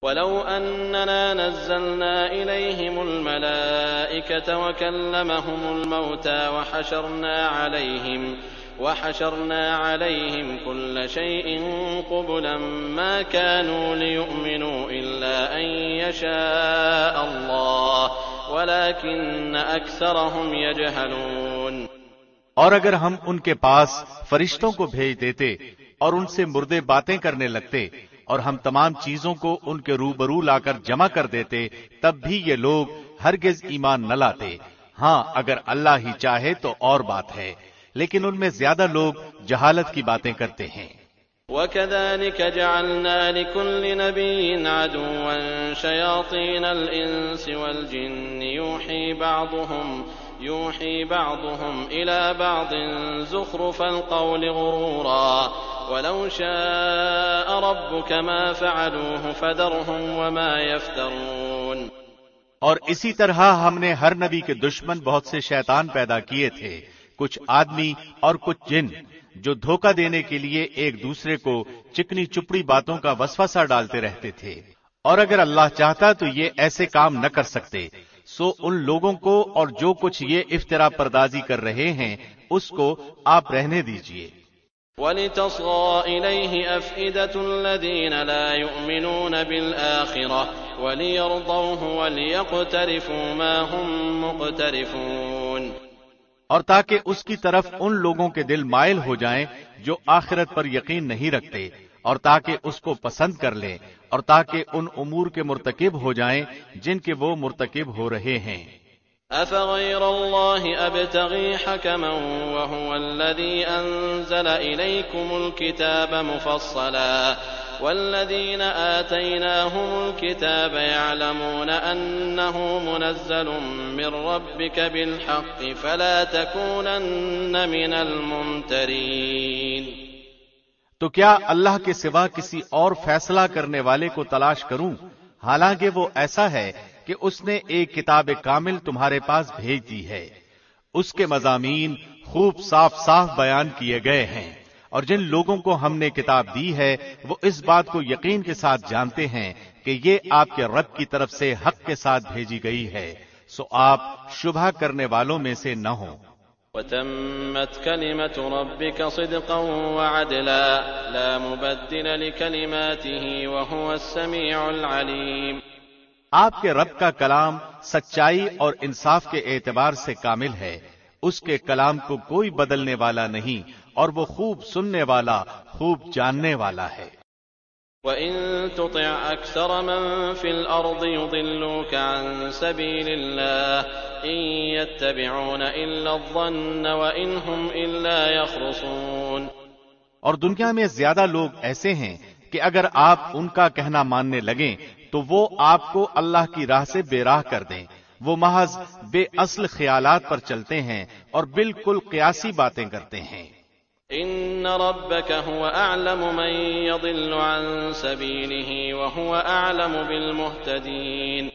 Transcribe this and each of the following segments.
وَلَوْ أَنَّنَا نَزَّلْنَا إِلَيْهِمُ الْمَلَائِكَةَ وَكَلَّمَهُمُ الْمَوْتَىٰ وَحَشَرْنَا عَلَيْهِمْ كُلَّ شَيْءٍ قُبُلًا مَّا كَانُوا لِيُؤْمِنُوا إِلَّا أَن يَشَاءَ اللَّهُ وَلَٰكِنَّ أَكْثَرَهُمْ يَجْهَلُونَ۔ اور اگر ہم ان کے پاس فرشتوں کو بھیج دیتے اور ان سے مردے باتیں کرنے لگتے اور ہم تمام چیزوں کو ان کے روبرو لا کر جمع کر دیتے، تب بھی یہ لوگ ہرگز ایمان نہ لاتے۔ ہاں اگر اللہ ہی چاہے تو اور بات ہے، لیکن ان میں زیادہ لوگ جہالت کی باتیں کرتے ہیں۔ وَكَذَلِكَ جَعَلْنَا لِكُلِّ نَبِيٍّ عَدُوًّا شَيَاطِينَ الْإِنسِ وَالْجِنِّ يُوحِي بَعْضُهُمْ إِلَى بَعْضٍ زُخْرُفَ الْقَوْلِ غُرُورًا وَلَوْ شَاءَ رَبُّكَ مَا فَعَلُوهُ فَذَرْهُمْ وَمَا يَفْتَرُونَ۔ اور اسی طرح ہم نے ہر نبی کے دشمن بہت سے شیطان پیدا کیے تھے، کچھ آدمی اور کچھ جن، جو دھوکہ دینے کے لیے ایک دوسرے کو چکنی چپڑی باتوں کا وسوسہ ڈالتے رہتے تھے، اور اگر اللہ چاہتا تو یہ ایسے کام نہ کر سکتے۔ سو ان لوگوں کو اور جو کچھ یہ افطرا پردازی کر رہے ہیں اس کو آپ رہنے دیجئے۔ وَلِتَصْغَىٰ إِلَيْهِ أَفْئِدَةُ الَّذِينَ لَا يُؤْمِنُونَ بِالْآخِرَةِ وَلِيَرْضَوْهُ وَلِيَقْتَرِفُوا مَا هُم مُقْتَرِفُونَ۔ اور تاکہ اس کی طرف ان لوگوں کے دل مائل ہو جائیں جو آخرت پر یقین نہیں رکھتے، اور تاکہ اس کو پسند کر لیں، اور تاکہ ان امور کے مرتکب ہو جائیں جن کے وہ مرتکب ہو رہے ہیں۔ أَفَغَيْرَ اللَّهِ أَبْتَغِي حَكَمًا وَهُوَ الَّذِي أَنزَلَ إِلَيْكُمُ الْكِتَابَ مُفَصَّلًا وَالَّذِينَ آتَيْنَاهُمُ الْكِتَابَ يَعْلَمُونَ أَنَّهُ مُنَزَّلٌ مِّن رَّبِّكَ بِالْحَقِّ فَلَا تَكُونَنَّ مِنَ الْمُمْتَرِينَ۔ تو کیا اللہ کے سوا کسی اور فیصلہ کرنے والے کو تلاش کروں، حالانکہ وہ ایسا ہے کہ اس نے ایک کتاب کامل تمہارے پاس بھیج دی ہے، اس کے مضامین خوب صاف صاف بیان کیے گئے ہیں، اور جن لوگوں کو ہم نے کتاب دی ہے وہ اس بات کو یقین کے ساتھ جانتے ہیں کہ یہ آپ کے رب کی طرف سے حق کے ساتھ بھیجی گئی ہے، سو آپ شبہ کرنے والوں میں سے نہ ہوں۔ وَتَمَّتْ كَلِمَةُ رَبِّكَ صِدْقًا وَعَدْلًا لَا مُبَدِّلَ لِكَلِمَاتِهِ وَهُوَ السَّمِيعُ الْعَلِيمُ۔ آپ کے رب کا کلام سچائی اور انصاف کے اعتبار سے کامل ہے، اس کے کلام کو کوئی بدلنے والا نہیں، اور وہ خوب سننے والا، خوب جاننے والا ہے۔ وَإِن تُطِعْ أَكْثَرَ مَن فِي الْأَرْضِ يُضِلُّوكَ عَن سَبِيلِ اللَّهِ إِن يَتَّبِعُونَ إِلَّا الظَّنَّ وَإِنْ هُمْ إِلَّا يَخْرُصُونَ۔ اور دنیا میں زیادہ لوگ ایسے ہیں کہ اگر آپ ان کا کہنا ماننے لگیں تو وہ آپ کو اللہ کی راہ سے بے راہ کر دیں، وہ محض بے اصل خیالات پر چلتے ہیں اور بالکل قیاسی باتیں کرتے ہیں۔ ان ربك هو اعلم من يضل عن سبيله وهو اعلم بالمهتدين۔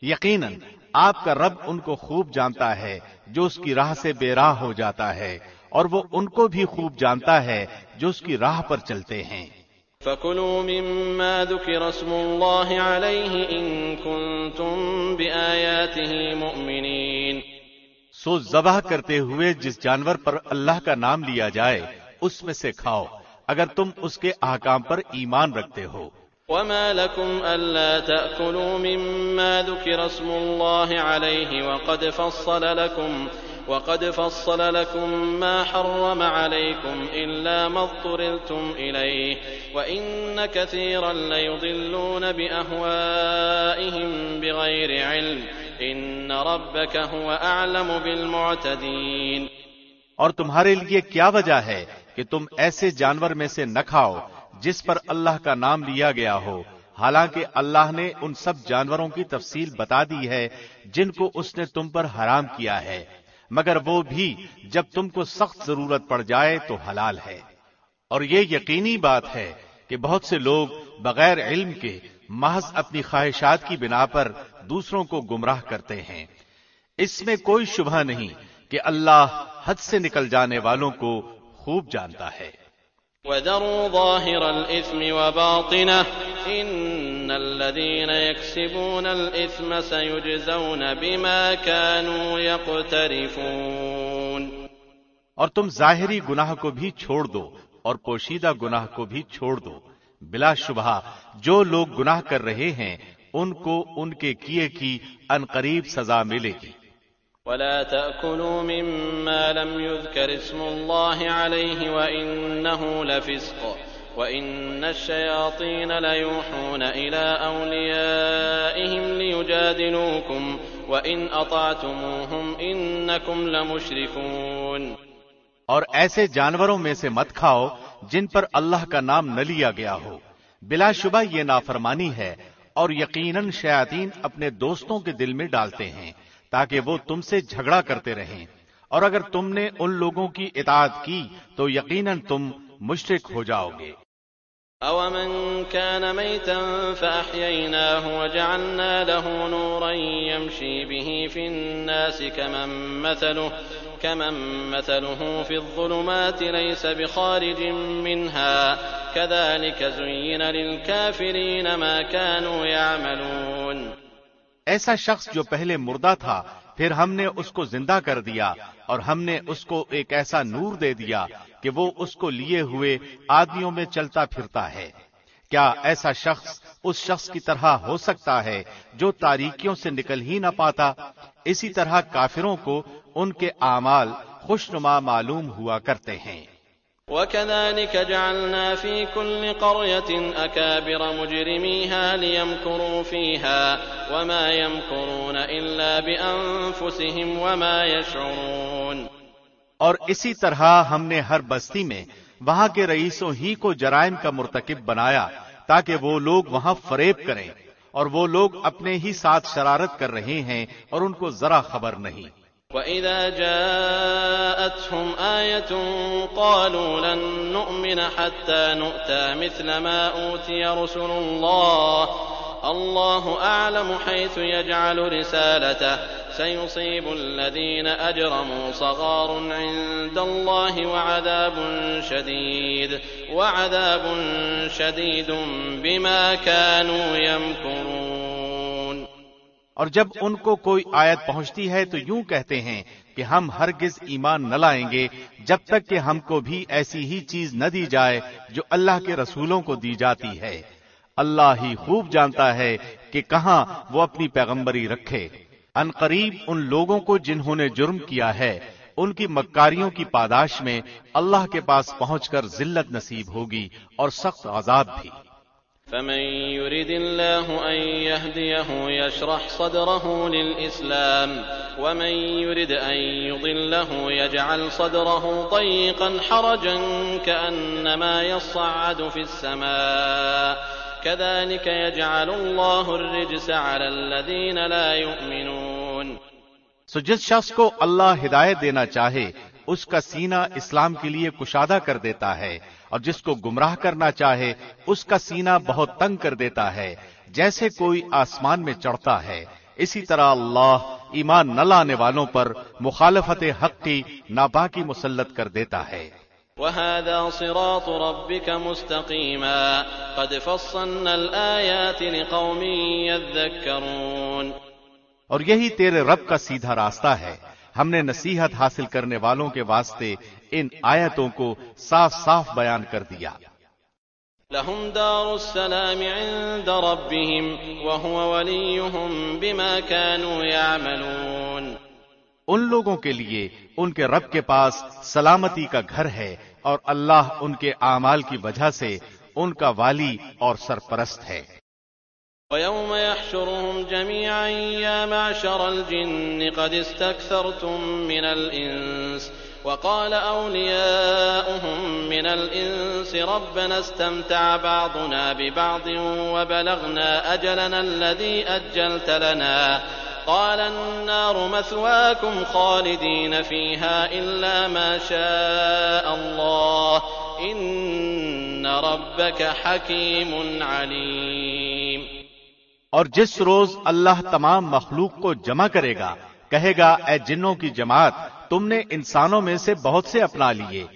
یقیناً آپ کا رب ان کو خوب جانتا ہے جو اس کی راہ سے بے راہ ہو جاتا ہے، اور وہ ان کو بھی خوب جانتا ہے جو اس کی راہ پر چلتے ہیں۔ فَكُلُوا مِمَّا ذُكِرَ اسْمُ اللَّهِ عَلَيْهِ إِن كُنتُم بِآيَاتِهِ مُؤْمِنِينَ۔ سو ذبح کرتے ہوئے جس جانور پر اللہ کا نام لیا جائے اس میں سے کھاؤ اگر تم اس کے احکام پر ایمان رکھتے ہو۔ وَمَا لَكُمْ أَلَّا تَأْكُلُوا مِمَّا ذُكِرَ اسْمُ اللَّهِ عَلَيْهِ وَقَدْ فَصَّلَ لَكُم مَّا حَرَّمَ عَلَيْكُمْ إِلَّا مَا اضْطُرِرْتُمْ إِلَيْهِ وَإِنَّ كَثِيرًا لَّيُضِلُّونَ بِأَهْوَائِهِم بِغَيْرِ عِلْمٍ إِنَّ رَبَّكَ هُوَ أَعْلَمُ بِالْمُعْتَدِينَ۔ اور تمہارے لیے کیا وجہ ہے کہ تم ایسے جانور میں سے نہ کھاؤ جس پر اللہ کا نام لیا گیا ہو، حالانکہ اللہ نے ان سب جانوروں کی تفصیل بتا دی ہے جن کو اس نے تم پر حرام کیا ہے، مگر وہ بھی جب تم کو سخت ضرورت پڑ جائے تو حلال ہے۔ اور یہ یقینی بات ہے کہ بہت سے لوگ بغیر علم کے محض اپنی خواہشات کی بنا پر دوسروں کو گمراہ کرتے ہیں۔ اس میں کوئی شبہ نہیں کہ اللہ حد سے نکل جانے والوں کو خوب جانتا ہے۔ وَذَرُوا ظَاهِرَ الْإِثْمِ وَبَاطِنَهُ إِنَّ إن الذين يكسبون الإثم سيجزون بما كانوا يقترفون۔ اور تم ظاہری گناہ کو بھی چھوڑ دو اور پوشیدہ گناہ کو بھی چھوڑ دو، بلا شبہ جو لوگ گناہ کر رہے ہیں ان کو ان کے کیے کی عنقریب سزا ملے گی۔ ولا تأكلوا مما لم يذكر اسم الله عليه وإنه لفسق وإن الشياطين ليوحون إلى أوليائهم ليجادلوكم وإن أطعتموهم إنكم لمشركون۔ اور ایسے جانوروں میں سے مت کھاؤ جن پر اللہ کا نام نہ لیا گیا ہو، بلا شبہ یہ نافرمانی ہے، اور یقیناً شیاطین اپنے دوستوں کے دل میں ڈالتے ہیں تاکہ وہ تم سے جھگڑا کرتے رہیں، اور اگر تم نے ان لوگوں کی اطاعت کی تو یقیناً تم مشرک ہو جاؤ گے۔ أَوَمَنْ كَانَ مَيْتًا فَأَحْيَيْنَاهُ وَجَعَلْنَا لَهُ نُورًا يَمْشِي بِهِ فِي النَّاسِ كَمَنْ مَثَلُهُ فِي الظُّلُمَاتِ لَيْسَ بِخَارِجٍ مِّنْهَا كَذَلِكَ زُيِّنَ لِلْكَافِرِينَ مَا كَانُوا يَعْمَلُونَ۔ ایسا شخص جو پہلے مردہ تھا پھر ہم نے اس کو زندہ کر دیا اور ہم نے اس کو ایک ایسا نور دے دیا کہ وہ اس کو لیے ہوئے آدمیوں میں چلتا پھرتا ہے۔ کیا ایسا شخص اس شخص کی طرح ہو سکتا ہے جو تاریکیوں سے نکل ہی نہ پاتا؟ اسی طرح کافروں کو ان کے اعمال خوشنما معلوم ہوا کرتے ہیں۔ وَكَذَلِكَ جَعَلْنَا فِي كُلِّ قَرْيَةٍ أَكَابِرَ مُجْرِمِيهَا لِيَمْكُرُوا فِيهَا وَمَا يَمْكُرُونَ إِلَّا بِأَنفُسِهِمْ وَمَا يَشْعُرُونَ۔ اور اسی طرح ہم نے ہر بستی میں وہاں کے رئیسوں ہی کو جرائم کا مرتکب بنایا تاکہ وہ لوگ وہاں فریب کریں، اور وہ لوگ اپنے ہی ساتھ شرارت کر رہے ہیں اور ان کو ذرا خبر نہیں۔ وَإِذَا جَاءَتْهُمْ آيَةٌ قَالُوا لَن نُّؤْمِنَ حَتَّى نُؤْتَىٰ مِثْلَ مَا أُوتِيَ رُسُلُ اللَّهُ أَعْلَمُ حَيْثُ يَجْعَلُ رِسَالَتَهُ سَيُصِيبُ الَّذِينَ أَجْرَمُوا صَغَارٌ عِندَ اللَّهِ وَعَذَابٌ شَدِيدٌ بِمَا كَانُوا يَمْكُرُونَ۔ اور جب ان کو کوئی آیت پہنچتی ہے تو یوں کہتے ہیں کہ ہم ہرگز ایمان نہ لائیں گے جب تک کہ ہم کو بھی ایسی ہی چیز نہ دی جائے جو اللہ کے رسولوں کو دی جاتی ہے۔ اللہ ہی خوب جانتا ہے کہ کہاں وہ اپنی پیغمبری رکھے۔ ان قریب ان لوگوں کو جنہوں نے جرم کیا ہے ان کی مکاریوں کی پاداش میں اللہ کے پاس پہنچ کر ذلت نصیب ہوگی اور سخت عذاب بھی۔ فمن يرد الله أن يهديه يشرح صدره للإسلام ومن يرد أن يضله يجعل صدره ضيقا حرجا كأنما يصعد في السماء كذلك يجعل الله الرجس على الذين لا يؤمنون۔ سو جس شخص کو اللہ ہدایت دینا چاہے اس کا سینہ اسلام کے لیے کشادہ کر دیتا ہے، اور جس کو گمراہ کرنا چاہے اس کا سینہ بہت تنگ کر دیتا ہے جیسے کوئی آسمان میں چڑھتا ہے۔ اسی طرح اللہ ایمان نہ لانے والوں پر مخالفت حق کی ناپاکی مسلط کر دیتا ہے۔ وَهَذَا صِرَاطُ رَبِّكَ مُسْتَقِيمًا قَدْ فَصَّلْنَا الْآيَاتِ لِقَوْمٍ يَذَّكَّرُونَ۔ اور یہی تیرے رب کا سیدھا راستہ ہے، ہم نے نصیحت حاصل کرنے والوں کے واسطے ان آیتوں کو صاف صاف بیان کر دیا۔ لَهُمْ دَارُ السَّلَامِ عِندَ رَبِّهِمْ وَهُوَ وَلِيُّهُمْ بِمَا كَانُوا يَعْمَلُونَ۔ ان لوگوں کے لیے ان کے رب کے پاس سلامتی کا گھر ہے، اور اللہ ان کے اعمال کی وجہ سے ان کا والی اور سرپرست ہے۔ وَيَوْمَ يَحْشُرُهُمْ جَمِيعًا يَا مَعْشَرَ الْجِنِّ قَدِ اسْتَكْثَرْتُم مِّنَ الْإِنسِ وَقَالَ أَوْلِيَاؤُهُم مِّنَ الْإِنسِ رَبَّنَا اسْتَمْتَعَ بَعْضُنَا بِبَعْضٍ وَبَلَغْنَا أَجَلَنَا الَّذِي أَجَّلْتَ لَنَا قَالَ النَّارُ مَثْوَاكُمْ خَالِدِينَ فِيهَا إِلَّا مَا شَاءَ اللَّهُ إِنَّ رَبَّكَ حَكِيمٌ عَلِيمٌ۔ اور جس روز اللہ تمام مخلوق کو جمع کرے گا کہے گا، اے جنوں کی جماعت، تم نے انسانوں میں سے بہت سے اپنا لیے،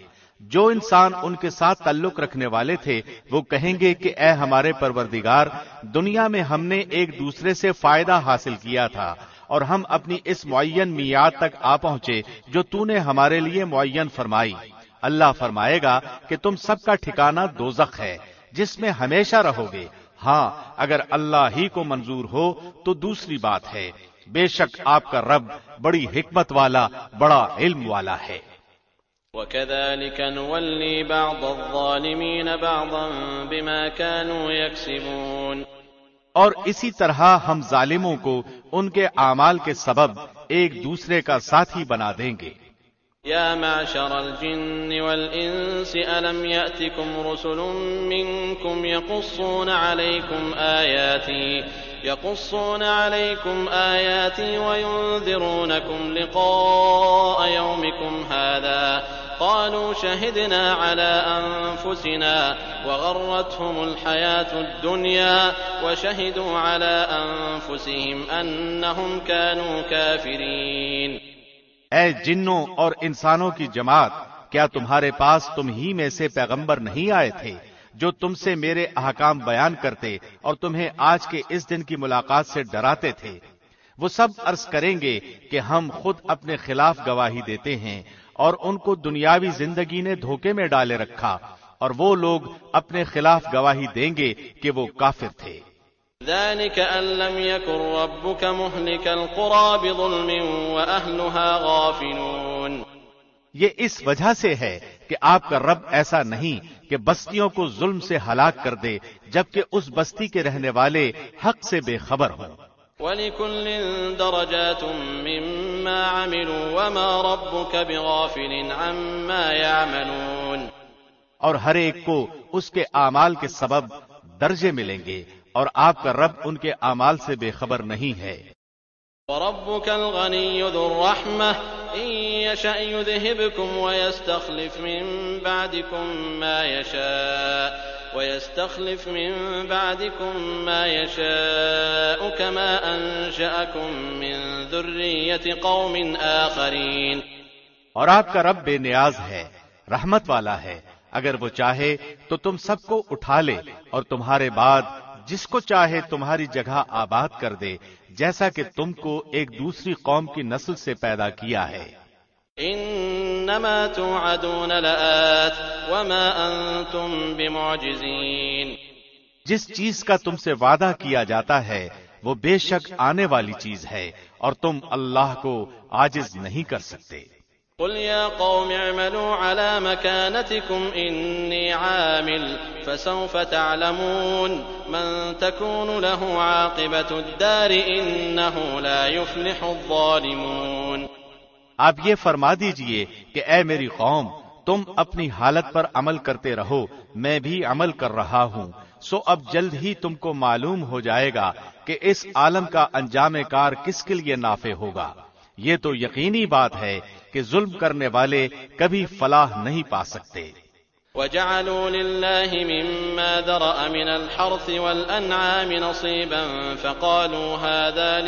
جو انسان ان کے ساتھ تعلق رکھنے والے تھے وہ کہیں گے کہ اے ہمارے پروردگار، دنیا میں ہم نے ایک دوسرے سے فائدہ حاصل کیا تھا اور ہم اپنی اس معین میعاد تک آ پہنچے جو تو نے ہمارے لیے معین فرمائی۔ اللہ فرمائے گا کہ تم سب کا ٹھکانہ دوزخ ہے جس میں ہمیشہ رہو گے۔ ہاں، اگر اللہ ہی کو منظور ہو تو دوسری بات ہے، بے شک آپ کا رب بڑی حکمت والا، بڑا علم والا ہے۔ وَكَذَلِكَ نُوَلِّي بَعْضَ الظَّالِمِينَ بَعْضًا بِمَا كَانُوا يَكْسِبُونَ، اور اسی طرح ہم ظالموں کو ان کے اعمال کے سبب ایک دوسرے کا ساتھی بنا دیں گے۔ يا معشر الجن والإنس ألم يأتكم رسل منكم يقصون عليكم آياتي وينذرونكم لقاء يومكم هذا قالوا شهدنا على أنفسنا وغرتهم الحياة الدنيا وشهدوا على أنفسهم أنهم كانوا كافرين۔ اے جنوں اور انسانوں کی جماعت، کیا تمہارے پاس تم ہی میں سے پیغمبر نہیں آئے تھے جو تم سے میرے احکام بیان کرتے اور تمہیں آج کے اس دن کی ملاقات سے ڈراتے تھے؟ وہ سب عرض کریں گے کہ ہم خود اپنے خلاف گواہی دیتے ہیں اور ان کو دنیاوی زندگی نے دھوکے میں ڈالے رکھا، اور وہ لوگ اپنے خلاف گواہی دیں گے کہ وہ کافر تھے۔ ذلك أن لم يكن ربك مهلك القرى بظلم وأهلها غافلون، یہ اس وجہ سے ہے کہ آپ کا رب ایسا نہیں کہ بستیوں کو ظلم سے ہلاک کر دے جبکہ اس بستی کے رہنے والے حق سے بے خبر ہوں۔ وَلِكُلٍّ دَرَجَاتٌ مِّمَّا عَمِلُوا وَمَا رَبُّكَ بِغَافِلٍ عَمَّا يَعْمَلُونَ، اور ہر ایک کو اس کے اعمال کے سبب درجے ملیں گے اور آپ کا رب ان کے اعمال سے بے خبر نہیں ہے۔ وَرَبُّكَ الْغَنِيُّ ذُو الرَّحْمَةِ إِن يَشَأْ يُذْهِبْكُمْ وَيَسْتَخْلِفْ مِن بَعْدِكُم مَّا يَشَاءُ كَمَا أَنشَأَكُم مِّن ذُرِّيَّةِ قَوْمٍ آخَرِينَ، اور آپ کا رب بے نیاز ہے، رحمت والا ہے، اگر وہ چاہے تو تم سب کو اٹھا لے اور تمہارے بعد جس کو چاہے تمہاری جگہ آباد کر دے، جیسا کہ تم کو ایک دوسری قوم کی نسل سے پیدا کیا ہے۔ انما توعدون لآت وما انتم بمعجزین، جس چیز کا تم سے وعدہ کیا جاتا ہے وہ بے شک آنے والی چیز ہے اور تم اللہ کو عاجز نہیں کر سکتے۔ قل يا قوم اعملوا على مكانتكم إني عامل فسوف تعلمون من تكون له عاقبة الدار إنه لا يفلح الظالمون۔ آپ یہ فرما دیجئے کہ اے میری قوم، تم اپنی حالت پر عمل کرتے رہو، میں بھی عمل کر رہا ہوں، سو اب جلد ہی تم کو معلوم ہو جائے گا کہ اس عالم کا انجام کار کس کے لیے نافع ہوگا۔ یہ تو یقینی بات ہے کہ ظلم کرنے والے کبھی فلاح نہیں پا سکتے۔ وَجَعَلُوا لِلَّهِ مِمَّا ذَرَأَ مِنَ الْحَرْثِ وَالْأَنْعَامِ نَصِيبًا فَقَالُوا هَذَا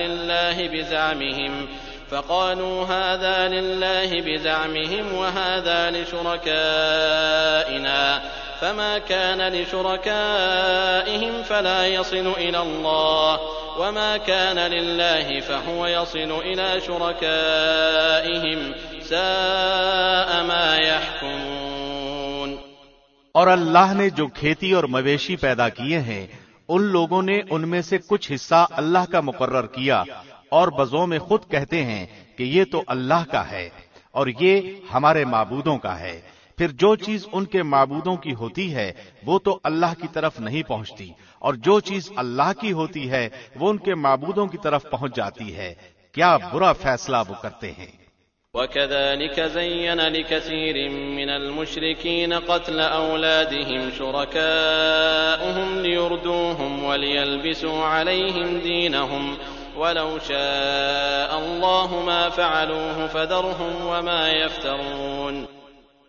لِلَّهِ بِزَعْمِهِمْ وَهَذَا لِشُرَكَائِنَا فَمَا كَانَ لِشُرَكَائِهِمْ فَلَا يَصِلُ إِلَى اللَّهِ وَمَا كَانَ لِلَّهِ فَهُوَ يَصِلُ إِلَى شُرَكَائِهِمْ سَاءَ مَا يَحْكُمُونَ۔ اور اللہ نے جو کھیتی اور مویشی پیدا کیے ہیں ان لوگوں نے ان میں سے کچھ حصہ اللہ کا مقرر کیا اور بزوں میں خود کہتے ہیں کہ یہ تو اللہ کا ہے اور یہ ہمارے معبودوں کا ہے، پھر جو چیز ان کے معبودوں کی ہوتی ہے وہ تو اللہ کی طرف نہیں پہنچتی، اور جو چیز اللہ کی ہوتی ہے وہ ان کے معبودوں کی طرف پہنچ جاتی ہے۔ کیا برا فیصلہ وہ کرتے ہیں۔ وَكَذَلِكَ زَيَّنَ لِكَثِيرٍ مِّنَ الْمُشْرِكِينَ قَتْلَ أَوْلَادِهِمْ شُرَكَاؤُهُمْ لِيُرْدُوهُمْ وَلِيَلْبِسُوا عَلَيْهِمْ دِينَهُمْ وَلَوْ شَاءَ اللَّهُ مَا فَعَلُوهُ فَذَرْهُمْ وَمَا يَفْتَرُونَ۔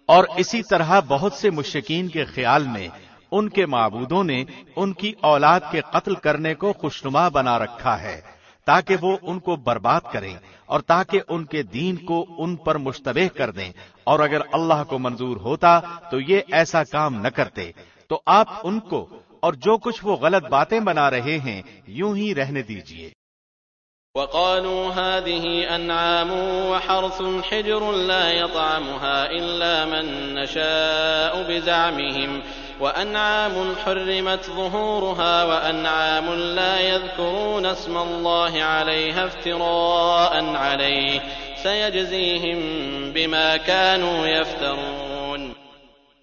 اور اسی طرح بہت سے مشرکین کے خیال میں ان کے معبودوں نے ان کی اولاد کے قتل کرنے کو خوشنما بنا رکھا ہے، تاکہ وہ ان کو برباد کریں اور تاکہ ان کے دین کو ان پر مشتبہ کر دیں، اور اگر اللہ کو منظور ہوتا تو یہ ایسا کام نہ کرتے۔ تو آپ ان کو اور جو کچھ وہ غلط باتیں بنا رہے ہیں یوں ہی رہنے دیجئے۔ وقالوا هذه أنعام وحرث حجر لا يطعمها إلا من نشاء بزعمهم وأنعام حرمت ظهورها وأنعام لا يذكرون اسم الله عليها افتراء عليه سيجزيهم بما كانوا يفترون۔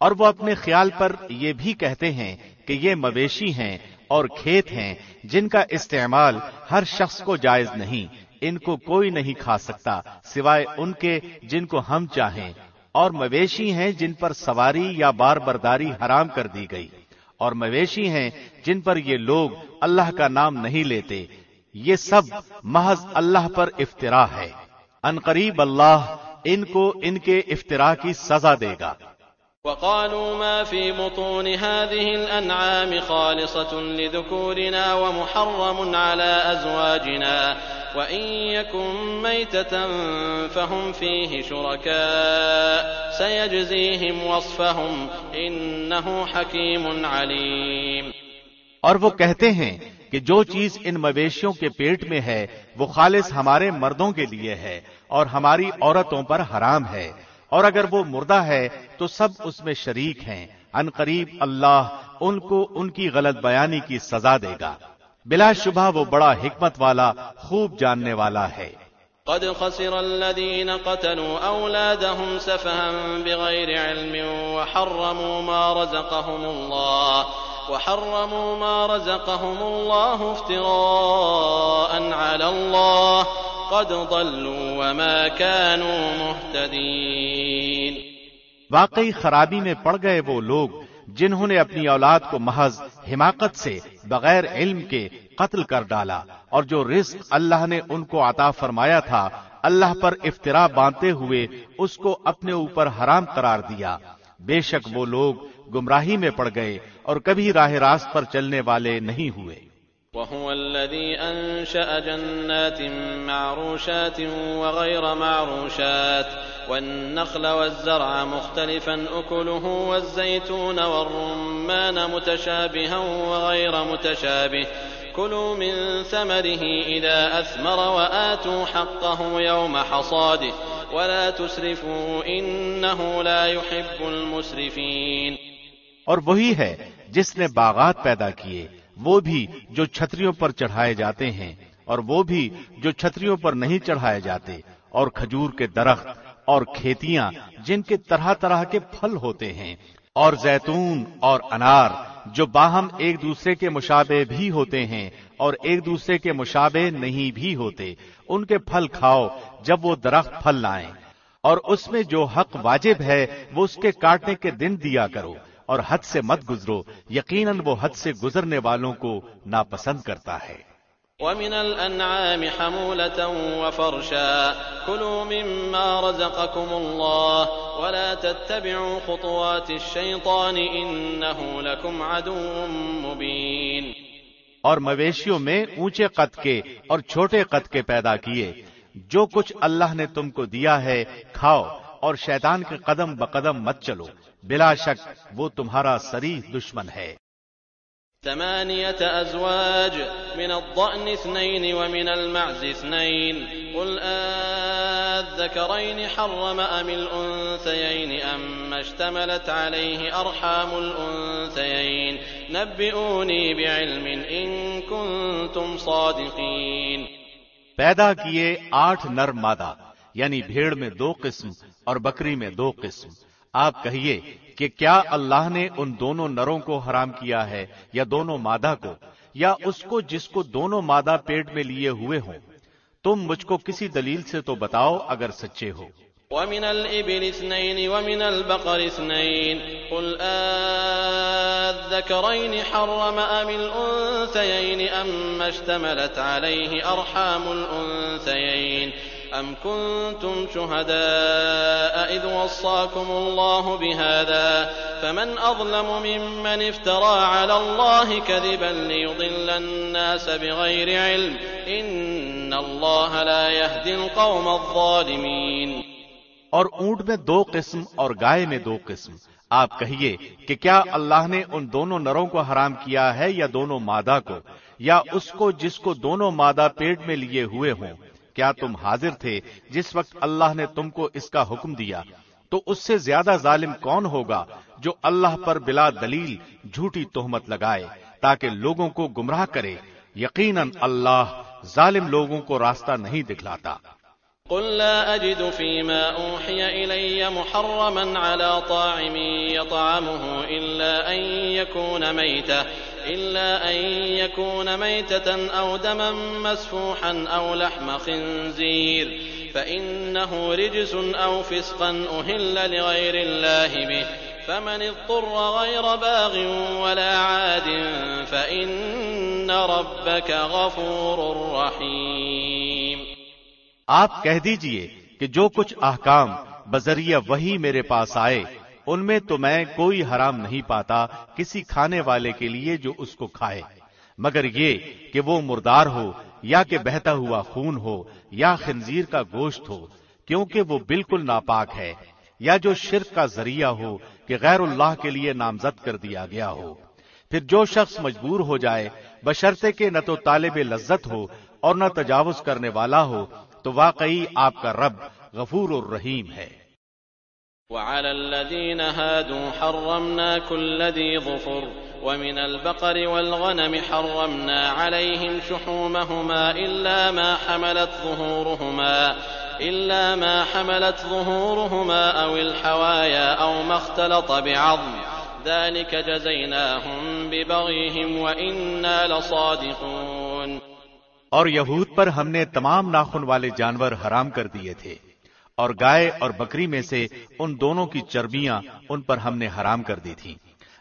اور وہ اپنے خیال پر یہ بھی کہتے ہیں کہ یہ مویشی ہیں اور کھیت ہیں جن کا استعمال ہر شخص کو جائز نہیں، ان کو کوئی نہیں کھا سکتا سوائے ان کے جن کو ہم چاہیں، اور مویشی ہیں جن پر سواری یا بار برداری حرام کر دی گئی، اور مویشی ہیں جن پر یہ لوگ اللہ کا نام نہیں لیتے، یہ سب محض اللہ پر افطرا ہے۔ ان قریب اللہ ان کو ان کے افطرا کی سزا دے گا۔ وقالوا ما في بطون هذه الأنعام خالصة لذكورنا ومحرم على أزواجنا وإن يكن ميتة فهم فيه شركاء سيجزيهم وصفهم إنه حكيم عليم۔ اور وہ کہتے ہیں کہ جو چیز ان مویشیوں کے پیٹ میں ہے وہ خالص ہمارے مردوں کے لیے ہے اور ہماری عورتوں پر حرام ہے، اور اگر وہ مردہ ہے تو سب اس میں شریک ہیں۔ ان قریب اللہ ان کو ان کی غلط بیانی کی سزا دے گا، بلا شبہ وہ بڑا حکمت والا خوب جاننے والا ہے۔ قد خسر الذين قتلوا أولادهم سفها بغير علم وحرموا ما رزقهم الله افتراء على الله قد ضلوا وما كانوا مهتدين۔ واقعی خرابی میں پڑ گئے وہ لوگ جنہوں نے اپنی اولاد کو محض حماقت سے بغیر علم کے قتل کر ڈالا، اور جو رزق اللہ نے ان کو عطا فرمایا تھا اللہ پر افطرا باندھتے ہوئے اس کو اپنے اوپر حرام قرار دیا۔ بے شک وہ لوگ گمراہی میں پڑ گئے اور کبھی راہ راست پر چلنے والے نہیں ہوئے۔ وهو الذي أنشأ جنات معروشات وغير معروشات والنخل والزرع مختلفا أكله والزيتون والرمان متشابها وغير متشابه كلوا من ثمره إذا أثمر وآتوا حقه يوم حصاده ولا تسرفوا إنه لا يحب المسرفين۔ اور وہی ہے جس نے باغات پیدا کیے، وہ بھی جو چھتریوں پر چڑھائے جاتے ہیں اور وہ بھی جو چھتریوں پر نہیں چڑھائے جاتے، اور کھجور کے درخت اور کھیتیاں جن کے طرح طرح کے پھل ہوتے ہیں، اور زیتون اور انار جو باہم ایک دوسرے کے مشابہ بھی ہوتے ہیں اور ایک دوسرے کے مشابہ نہیں بھی ہوتے، ان کے پھل کھاؤ جب وہ درخت پھل لائیں، اور اس میں جو حق واجب ہے وہ اس کے کاٹنے کے دن دیا کرو، اور حد سے مت گزرو، یقیناً وہ حد سے گزرنے والوں کو ناپسند کرتا ہے۔ وَمِنَ الْأَنْعَامِ حَمُولَةً وَفَرْشًا كُلُوا مِمَّا رَزَقَكُمُ اللَّهُ وَلَا تَتَّبِعُوا خُطُوَاتِ الشَّيْطَانِ إِنَّهُ لَكُمْ عَدُوٌّ مُّبِينٌ۔ اور مویشیوں میں اونچے قد کے اور چھوٹے قد کے پیدا کیے، جو کچھ اللہ نے تم کو دیا ہے کھاؤ، اور شیطان کے قدم بقدم مت چلو، بلا شک وہ تمہارا صریح دشمن ہے۔ 8 أزواج من الضأن 2 ومن المعز 2 قل الذكرين حرم أم الأنثيين أم اشتملت عليه أرحام الأنثيين نبئوني بعلم إن كنتم صادقين۔ پیدا کیے 8 نر مادہ، یعنی بھیڑ میں 2 قسم اور بکری میں 2 قسم۔ آپ کہیے کہ کیا اللہ نے ان دونوں نروں کو حرام کیا ہے یا دونوں مادہ کو، یا اس کو جس کو دونوں مادہ پیٹ میں لیے ہوئے ہوں؟ تم مجھ کو کسی دلیل سے تو بتاؤ اگر سچے ہو۔ وَمِنَ الْإِبِلِ 2 وَمِنَ الْبَقَرِ 2 قُلْ الذَّكَرَيْنِ حَرَّمَ أَمِ الْأُنثَيَيْنِ أَمَّا اشْتَمَلَتْ عَلَيْهِ أَرْحَامُ الْأُنثَيَيْنِ أم كنتم شهداء إذ وصاكم الله بهذا فمن أظلم ممن افترى على الله كذبا ليضل الناس بغير علم إن الله لا يهدي القوم الظالمين۔ اور اونٹ میں 2 قسم اور گائے میں 2 قسم۔ آپ کہیے کہ کیا اللہ نے ان دونوں نروں کو حرام کیا ہے یا دونوں مادہ کو، یا اس کو جس کو دونوں مادہ پیٹ میں لیے ہوئے ہوں؟ کیا تم حاضر تھے جس وقت اللہ نے تم کو اس کا حکم دیا؟ تو اس سے زیادہ ظالم کون ہوگا جو اللہ پر بلا دلیل جھوٹی تہمت لگائے تاکہ لوگوں کو گمراہ کرے؟ یقیناً اللہ ظالم لوگوں کو راستہ نہیں دکھلاتا۔ قل لا أجد فيما أوحي إلي محرما على طاعم يطعمه إلا أن يكون ميتة أو دما مسفوحا أو لحم خنزير فإنه رجس أو فسقا أهل لغير الله به فمن اضطر غير باغ ولا عاد فإن ربك غفور رحيم۔ آپ کہہ دیجئے کہ جو کچھ احکام بذریعہ وحی میرے پاس آئے ان میں تو میں کوئی حرام نہیں پاتا کسی کھانے والے کے لیے جو اس کو کھائے، مگر یہ کہ وہ مردار ہو یا کہ بہتا ہوا خون ہو یا خنزیر کا گوشت ہو، کیونکہ وہ بالکل ناپاک ہے، یا جو شرک کا ذریعہ ہو کہ غیر اللہ کے لیے نامزد کر دیا گیا ہو۔ پھر جو شخص مجبور ہو جائے بشرطے کہ نہ تو طالب لذت ہو اور نہ تجاوز کرنے والا ہو، تو واقعی آپ کا رب غفور الرحیم ہے۔ وعلى الذين هادوا حرمنا كل ذي ظفر ومن البقر والغنم حرمنا عليهم شحومهما إلا ما حملت ظهورهما أو الحوايا أو ما اختلط بعظم ذلك جزيناهم ببغيهم وإنا لصادقون۔ اور یہود پر ہم نے تمام ناخن والے جانور حرام کر دیے تھے، اور گائے اور بکری میں سے ان دونوں کی چربیاں ان پر ہم نے حرام کر دی تھی،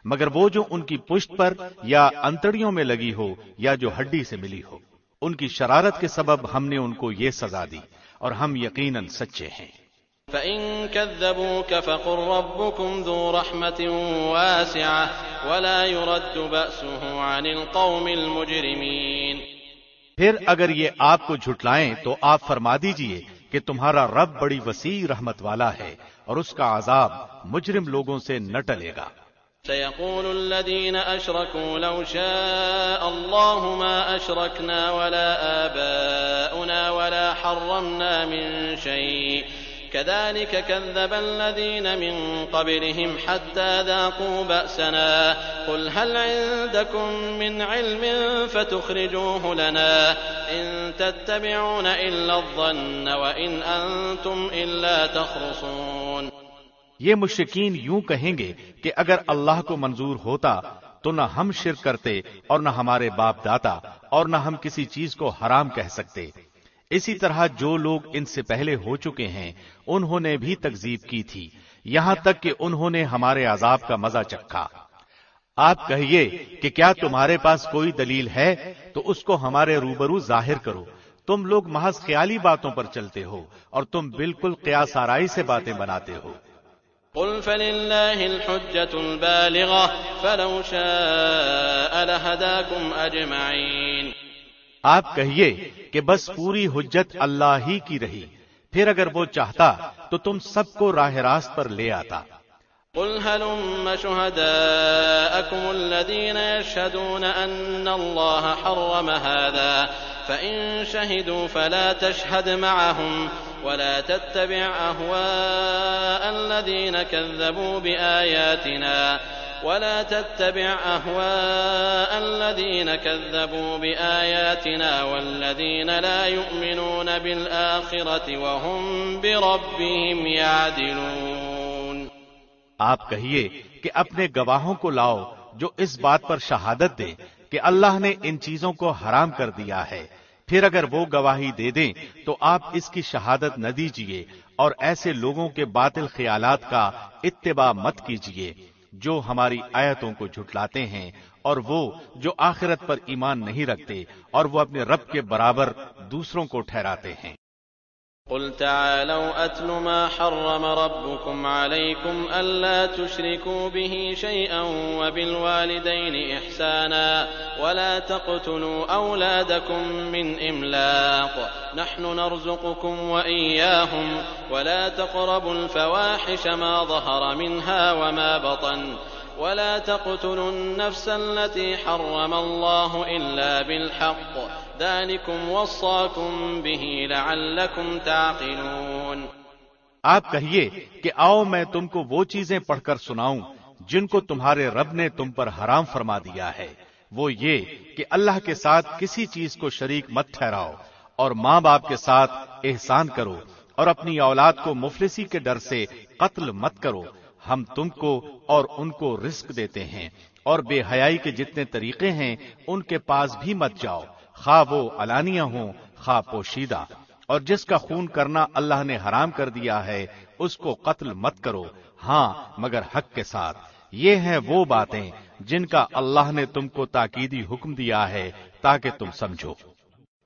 مگر وہ جو ان کی پشت پر یا انتڑیوں میں لگی ہو یا جو ہڈی سے ملی ہو، ان کی شرارت کے سبب ہم نے ان کو یہ سزا دی، اور ہم یقیناً سچے ہیں۔ فَإِن كَذَّبُوكَ فَقُل رَّبُّكُمْ ذُو رَحْمَةٍ وَاسِعَةٍ وَلَا يُرَدُّ بَأْسُهُ عَنِ الْقَوْمِ الْمُجْرِمِينَ۔ پھر اگر یہ آپ کو جھٹلائیں تو آپ فرما دیجئے کہ تمہارا رب بڑی وسیع رحمت والا ہے اور اس کا عذاب مجرم لوگوں سے نہ ٹلے گا۔ سيقول الذين أشركوا لو شاء الله ما أشركنا ولا آباؤنا ولا حرمنا من شيء كذلك كذب الذين من قبلهم حتى ذاقوا بأسنا قل هل عندكم من علم فتخرجوه لنا إن تتبعون إلا الظن وإن أنتم إلا تخرصون۔ یہ مشرکین یوں کہیں گے کہ اگر اللہ کو منظور ہوتا تو نہ ہم شرک کرتے اور نہ ہمارے باپ دادا اور نہ ہم کسی چیز کو حرام کہہ سکتے۔ اسی طرح جو لوگ ان سے پہلے ہو چکے ہیں انہوں نے بھی تکذیب کی تھی، یہاں تک کہ انہوں نے ہمارے عذاب کا مزہ چکھا۔ آپ کہیے کہ کیا تمہارے پاس کوئی دلیل ہے تو اس کو ہمارے روبرو ظاہر کرو۔ تم لوگ محض خیالی باتوں پر چلتے ہو اور تم بالکل قیاس آرائی سے باتیں بناتے ہو۔ قل فلله الحجة البالغة فلو شاء لهداكم أجمعين۔ آپ کہیے کہ بس پوری حجت اللہ ہی کی رہی، پھر اگر وہ چاہتا تو تم سب کو راہ راست پر لے آتا۔ قل هلم شهداءكم الذين يشهدون أن الله حرم هذا فإن شهدوا فلا تشهد معهم ولا تتبع أهواء الذين كذبوا بآياتنا والذين لا يؤمنون بالآخرة وهم بربهم يعدلون۔ آپ کہیے کہ اپنے گواہوں کو لاؤ جو اس بات پر شہادت دیں کہ اللہ نے ان چیزوں کو حرام کر دیا ہے، پھر اگر وہ گواہی دے دیں تو آپ اس کی شہادت نہ دیجیے اور ایسے لوگوں کے باطل خیالات کا اتباع مت کیجیے جو ہماری آیتوں کو جھٹلاتے ہیں، اور وہ جو آخرت پر ایمان نہیں رکھتے اور وہ اپنے رب کے برابر دوسروں کو ٹھہراتے ہیں۔ قل تعالوا أتل ما حرم ربكم عليكم ألا تشركوا به شيئا وبالوالدين إحسانا ولا تقتلوا أولادكم من إملاق نحن نرزقكم وإياهم ولا تقربوا الفواحش ما ظهر منها وما بطن ولا تقتلوا النفس التي حرم الله إلا بالحق ذلكم وصاكم به لعلكم تعقلون۔ آپ کہیے کہ آؤ میں تم کو وہ چیزیں پڑھ کر سناؤں جن کو تمہارے رب نے تم پر حرام فرما دیا ہے، وہ یہ کہ اللہ کے ساتھ کسی چیز کو شریک مت ٹھہراؤ اور ماں باپ کے ساتھ احسان کرو اور اپنی اولاد کو مفلسی کے ڈر سے قتل مت کرو۔ ہم تم کو اور ان کو رزق دیتے ہیں اور بے حیائی کے جتنے طریقے ہیں ان کے پاس بھی مت جاؤ، خواہ وہ علانیہ ہوں خواہ پوشیدہ، اور جس کا خون کرنا اللہ نے حرام کر دیا ہے اس کو قتل مت کرو، ہاں مگر حق کے ساتھ۔ یہ ہیں وہ باتیں جن کا اللہ نے تم کو تاکیدی حکم دیا ہے تاکہ تم سمجھو۔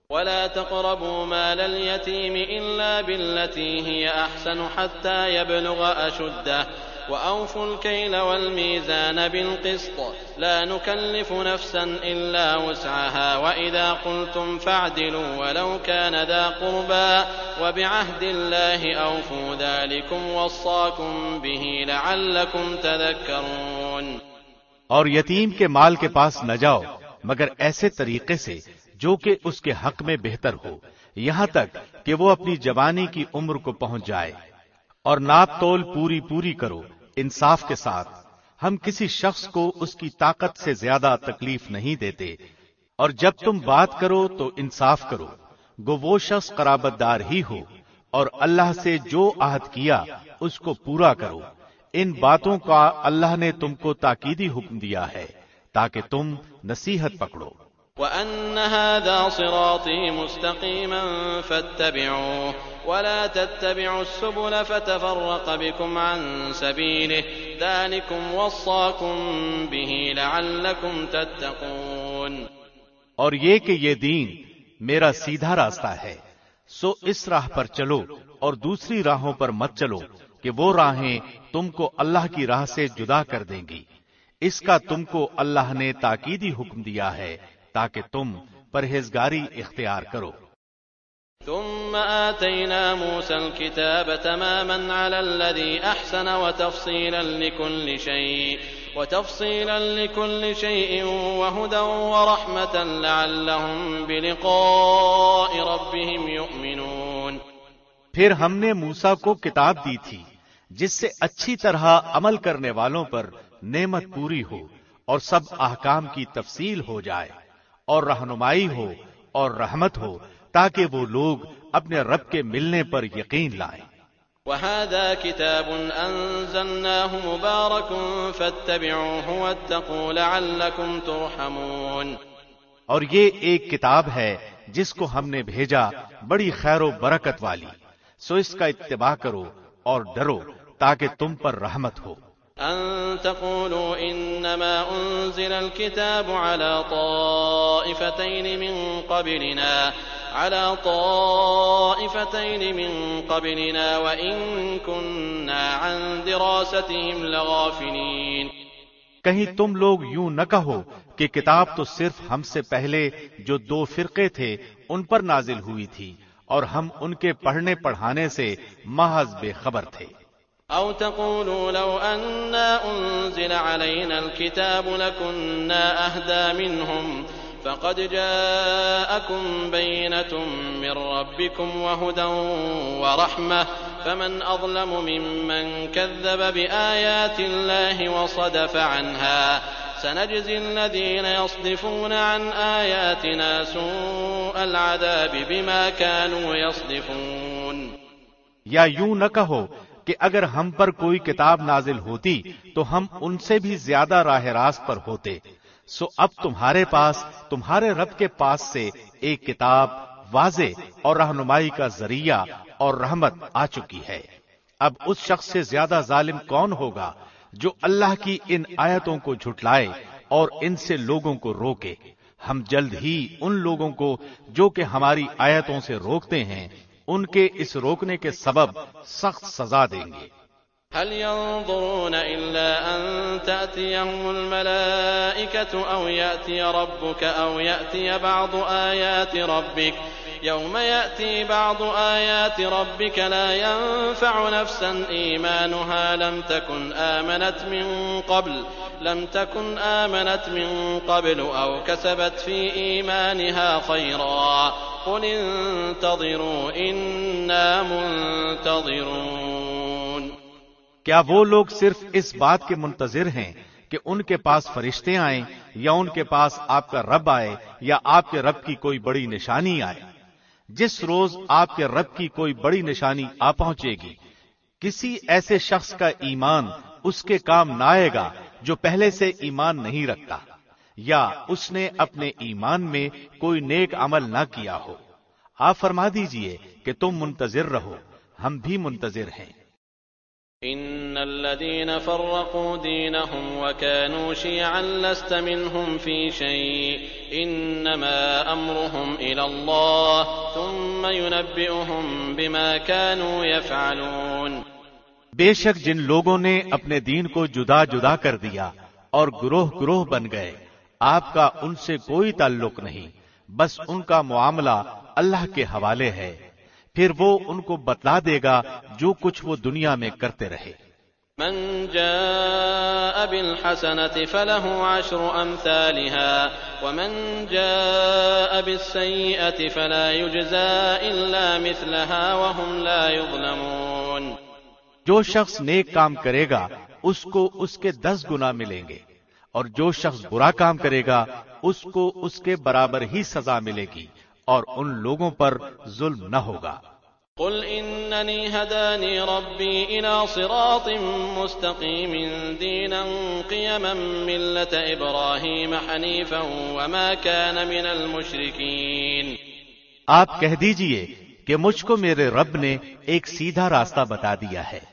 ولا تقربوا مال اليتيم إلا بالتي هي أحسن حتى يبلغ أشده وأوفوا الكيل والميزان بالقسط لا نكلف نفسا إلا وسعها وإذا قلتم فاعدلوا ولو كان ذا قربى وبعهد الله أوفوا ذلكم وصاكم به لعلكم تذكرون۔ اور یتیم کے مال کے پاس نہ جاؤ مگر ایسے طریقے سے جو کہ اس کے حق میں بہتر ہو، یہاں تک کہ وہ اپنی جوانی کی عمر کو پہنچ جائے، اور ناپ تول پوری کرو انصاف کے ساتھ۔ ہم کسی شخص کو اس کی طاقت سے زیادہ تکلیف نہیں دیتے، اور جب تم بات کرو تو انصاف کرو، گو وہ شخص قرابت دار ہی ہو، اور اللہ سے جو عہد کیا اس کو پورا کرو۔ ان باتوں کا اللہ نے تم کو تاکیدی حکم دیا ہے تاکہ تم نصیحت پکڑو۔ وَأَنَّ هَذَا صِرَاطِي مُسْتَقِيمًا فَاتَّبِعُوهُ وَلَا تَتَّبِعُوا السُّبُلَ فَتَفَرَّقَ بِكُمْ عَن سَبِيلِهِ ذَلِكُمْ وَصَّاكُمْ بِهِ لَعَلَّكُمْ تَتَّقُونَ۔ اور یہ کہ یہ دین میرا سیدھا راستہ ہے، سو اس راہ پر چلو اور دوسری راہوں پر مت چلو کہ وہ راہیں تم کو اللہ کی راہ سے جدا کر دیں گی۔ اس کا تم کو اللہ نے تاکیدی حکم دیا ہے تاکہ تم پرہیزگاری اختیار کرو۔ ثم آتينا موسى الكتاب تماما على الذي أحسن وتفصيلا لكل شيء وهدى ورحمة لعلهم بلقاء ربهم يؤمنون۔ پھر ہم نے موسیٰ کو کتاب دی تھی جس سے اچھی طرح عمل کرنے والوں پر نعمت پوری ہو اور سب احکام کی تفصیل ہو جائے، اور رہنمائی ہو اور رحمت ہو تاکہ وہ لوگ اپنے رب کے ملنے پر یقین لائیں۔ وَهَذَا كِتَابٌ أَنزَلْنَاهُ مُبَارَكٌ فَاتَّبِعُوهُ وَاتَّقُوا لَعَلَّكُمْ تُرْحَمُونَ۔ اور یہ ایک کتاب ہے جس کو ہم نے بھیجا بڑی خیر و برکت والی، سو اس کا اتباع کرو اور ڈرو تاکہ تم پر رحمت ہو۔ أن تقولوا إنما أنزل الكتاب على طائفتين من قبلنا وإن كنا عن دراستهم لغافلين۔ کہیں تم لوگ یوں نہ کہو کہ کتاب تو صرف ہم سے پہلے جو دو فرقے تھے ان پر نازل ہوئی تھی اور ہم ان کے پڑھنے پڑھانے سے محض بے خبر تھے۔ أو تقولوا لو أنا أنزل علينا الكتاب لكنا أهدى منهم فقد جاءكم بينة من ربكم وهدى ورحمة فمن أظلم ممن كذب بآيات الله وصدف عنها سنجزي الذين يصدفون عن آياتنا سوء العذاب بما كانوا يصدفون۔ یا یوں نہ کہو کہ اگر ہم پر کوئی کتاب نازل ہوتی تو ہم ان سے بھی زیادہ راہ راست پر ہوتے، سو اب تمہارے پاس تمہارے رب کے پاس سے ایک کتاب واضح اور رہنمائی کا ذریعہ اور رحمت آ چکی ہے۔ اب اس شخص سے زیادہ ظالم کون ہوگا جو اللہ کی ان آیتوں کو جھٹلائے اور ان سے لوگوں کو روکے۔ ہم جلد ہی ان لوگوں کو جو کہ ہماری آیتوں سے روکتے ہیں ان کے اس روکنے کے سبب سخت سزا دیں گے۔ هل ينظرون إلا أن تأتيهم الملائكة أو يأتي ربك أو يأتي بعض آيات ربك يوم يأتي بعض آيات ربك لا ينفع نفسا إيمانها لم تكن آمنت من قبل أو كسبت في إيمانها خيرا قل انتظروا إنا منتظرون۔ کیا وہ لوگ صرف اس بات کے منتظر ہیں کہ ان کے پاس فرشتے آئیں یا ان کے پاس آپ کا رب آئے یا آپ کے رب کی کوئی بڑی نشانی آئے؟ جس روز آپ کے رب کی کوئی بڑی نشانی آ پہنچے گی، کسی ایسے شخص کا ایمان اس کے کام نہ آئے گا جو پہلے سے ایمان نہیں رکھتا، یا اس نے اپنے ایمان میں کوئی نیک عمل نہ کیا ہو۔ آپ فرما دیجئے کہ تم منتظر رہو، ہم بھی منتظر ہیں۔ ان الذين فرقوا دينهم وكانوا شيعا لست منهم في شيء انما امرهم الى الله ثم ينبئهم بما كانوا يفعلون۔ بے شک جن لوگوں نے اپنے دین کو جدا جدا کر دیا اور گروہ گروہ بن گئے، آپ کا ان سے کوئی تعلق نہیں، بس ان کا معاملہ اللہ کے حوالے ہے، پھر وہ ان کو بتلا دے گا جو کچھ وہ دنیا میں کرتے رہے۔ من جاء بالحسنة فله عشر أمثالها ومن جاء بالسيئة فلا يجزى إلا مثلها وهم لا يظلمون۔ جو شخص نیک کام کرے گا اس کو اس کے 10 گنا ملیں گے، اور جو شخص برا کام کرے گا اس کو اس کے برابر ہی سزا ملے گی، اور ان لوگوں پر ظلم نہ ہوگا۔ قل انني هداني ربي الى صراط مستقيم دينا قيما ملة ابراهيم حنيفا وما كان من المشركين۔ آپ کہہ دیجئے کہ مجھ کو میرے رب نے ایک سیدھا راستہ بتا دیا ہے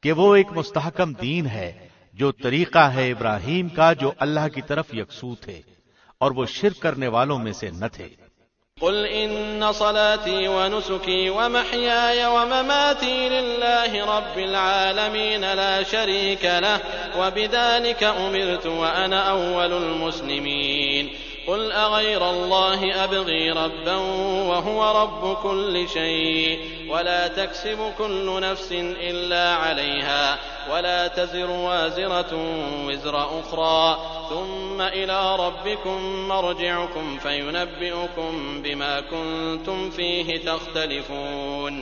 کہ وہ ایک مستحکم دین ہے، جو طریقہ ہے ابراہیم کا جو اللہ کی طرف یکسو تھے، اور وہ شرک کرنے والوں میں سے نہ تھے۔ قل ان صلاتي ونسكي ومحياي ومماتي لله رب العالمين لا شريك له وبذلك امرت وانا اول المسلمين۔ قل اغير الله ابغي ربا وهو رب كل شيء ولا تكسب كل نفس الا عليها ولا تزر وازرة وزر اخرى ثم الى ربكم مرجعكم فينبئكم بما كنتم فيه تختلفون۔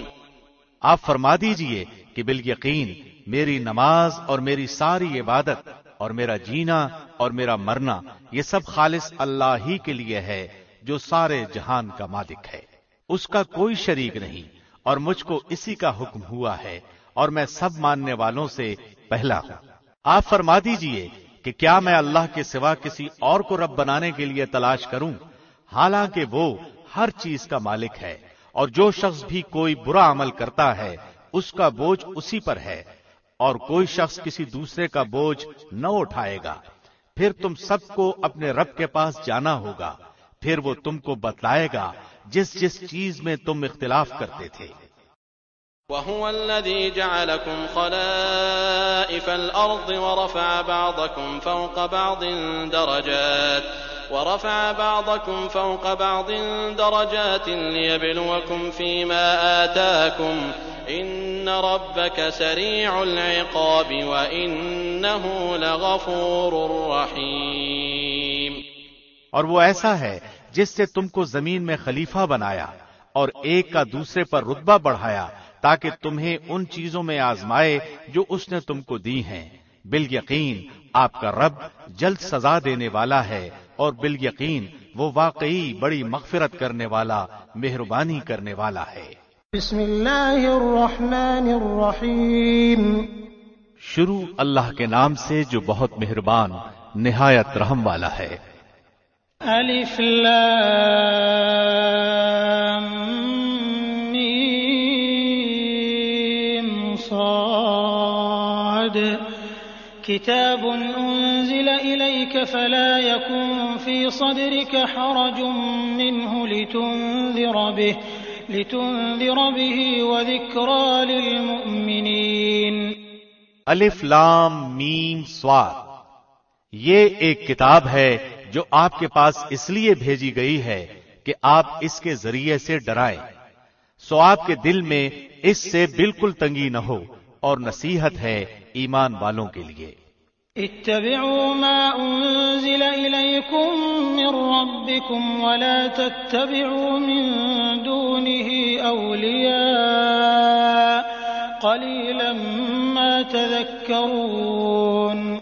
آپ فرما دیجئے کہ بالیقین میری نماز اور میری ساری عبادت اور میرا جینا اور میرا مرنا یہ سب خالص اللہ ہی کے لیے ہے جو سارے جہان کا مالک ہے، اس کا کوئی شریک نہیں، اور مجھ کو اسی کا حکم ہوا ہے، اور میں سب ماننے والوں سے پہلا ہوں۔ آپ فرما دیجئے کہ کیا میں اللہ کے سوا کسی اور کو رب بنانے کے لیے تلاش کروں، حالانکہ وہ ہر چیز کا مالک ہے، اور جو شخص بھی کوئی برا عمل کرتا ہے اس کا بوجھ اسی پر ہے، اور کوئی شخص کسی دوسرے کا بوجھ نہ اٹھائے گا۔ پھر تم سب کو اپنے رب کے پاس جانا ہوگا، پھر وہ تم کو بتلائے گا جس جس چیز میں تم اختلاف کرتے تھے۔ وَهُوَ الَّذِي جَعَلَكُمْ خَلَائِفَ الْأَرْضِ وَرَفَعَ بَعْضَكُمْ فَوْقَ بَعْضٍ دَرَجَاتٍ لِيَبْلُوَكُمْ فِيمَا آتَاكُمْ إِنَّ رَبَّكَ سَرِيعُ الْعِقَابِ وَإِنَّهُ لَغَفُورٌ رَحِيمٌ۔ اور وہ ایسا ہے جس سے تم کو زمین میں خلیفہ بنایا اور ایک کا دوسرے پر رتبہ بڑھایا تاکہ تمہیں ان چیزوں میں آزمائے جو اس نے تم کو دی ہیں۔ بالیقین آپ کا رب جلد سزا دینے والا ہے، اور بالیقین وہ واقعی بڑی مغفرت کرنے والا، مہربانی کرنے والا ہے۔ بسم اللہ الرحمن الرحیم۔ شروع اللہ کے نام سے جو بہت مہربان نہایت رحم والا ہے۔ الف لام میم صاد کتاب انزل الیک فلا یکن فی صدرک حرج منه لتنذر به وذكرى للمؤمنين. الف لام میم صاد، یہ ایک کتاب ہے جو آپ کے پاس اس لیے بھیجی گئی ہے کہ آپ اس کے ذریعے سے ڈرائیں، سو آپ کے دل میں اس سے بالکل تنگی نہ ہو، اور نصیحت ہے ایمان والوں کے لیے۔ اتبعوا ما انزل الیکم من ربکم ولا تتبعوا من دونه اولیاء قلیلا ما تذکرون۔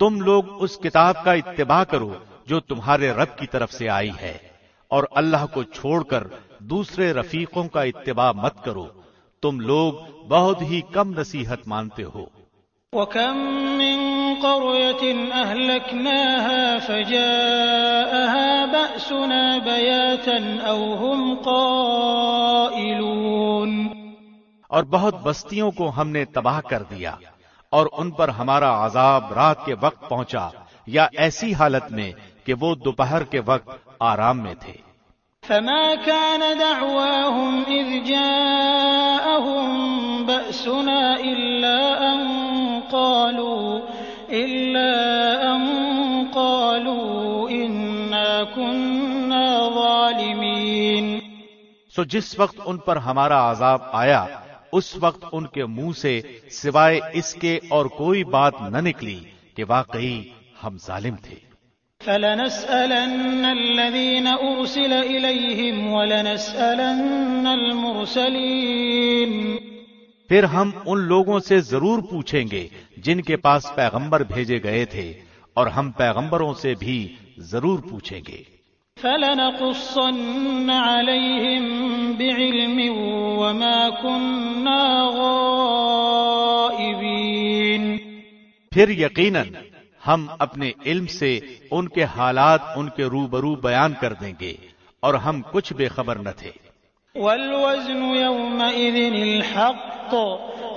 تم لوگ اس کتاب کا اتباع کرو جو تمہارے رب کی طرف سے آئی ہے، اور اللہ کو چھوڑ کر دوسرے رفیقوں کا اتباع مت کرو، تم لوگ بہت ہی کم نصیحت مانتے ہو۔ وَكَم مِّن قَرْيَةٍ أَهْلَكْنَاهَا فَجَاءَهَا بَأْسُنَا بَيَاتًا أَوْ هُمْ قَائِلُونَ۔ اور بہت بستیوں کو ہم نے تباہ کر دیا، اور ان پر ہمارا عذاب رات کے وقت پہنچا، یا ایسی حالت میں کہ وہ دوپہر کے وقت آرام میں تھے۔ فما كان دعواهم إذ جاءهم بأسنا إلا أن قالوا إنا كنا ظالمين۔ سو جس وقت ان پر ہمارا عذاب آیا، اس وقت ان کے منہ سے سوائے اس کے اور کوئی بات نہ نکلی کہ واقعی ہم ظالم تھے۔ فَلَنَسْأَلَنَّ الَّذِينَ أُرْسِلَ إِلَيْهِمْ وَلَنَسْأَلَنَّ الْمُرْسَلِينَ۔ پھر ہم ان لوگوں سے ضرور پوچھیں گے جن کے پاس پیغمبر بھیجے گئے تھے، اور ہم پیغمبروں سے بھی ضرور پوچھیں گے۔ فَلَنَقُصَّنَّ عَلَيْهِمْ بِعِلْمٍ وَمَا كُنَّا غَائِبِينَ۔ پھر یقیناً ہم اپنے علم سے ان کے حالات ان کے روبرو بیان کر دیں گے، اور ہم کچھ بے خبر نہ تھے۔ وَالْوَزْنُ يَوْمَئِذٍ الْحَقُّ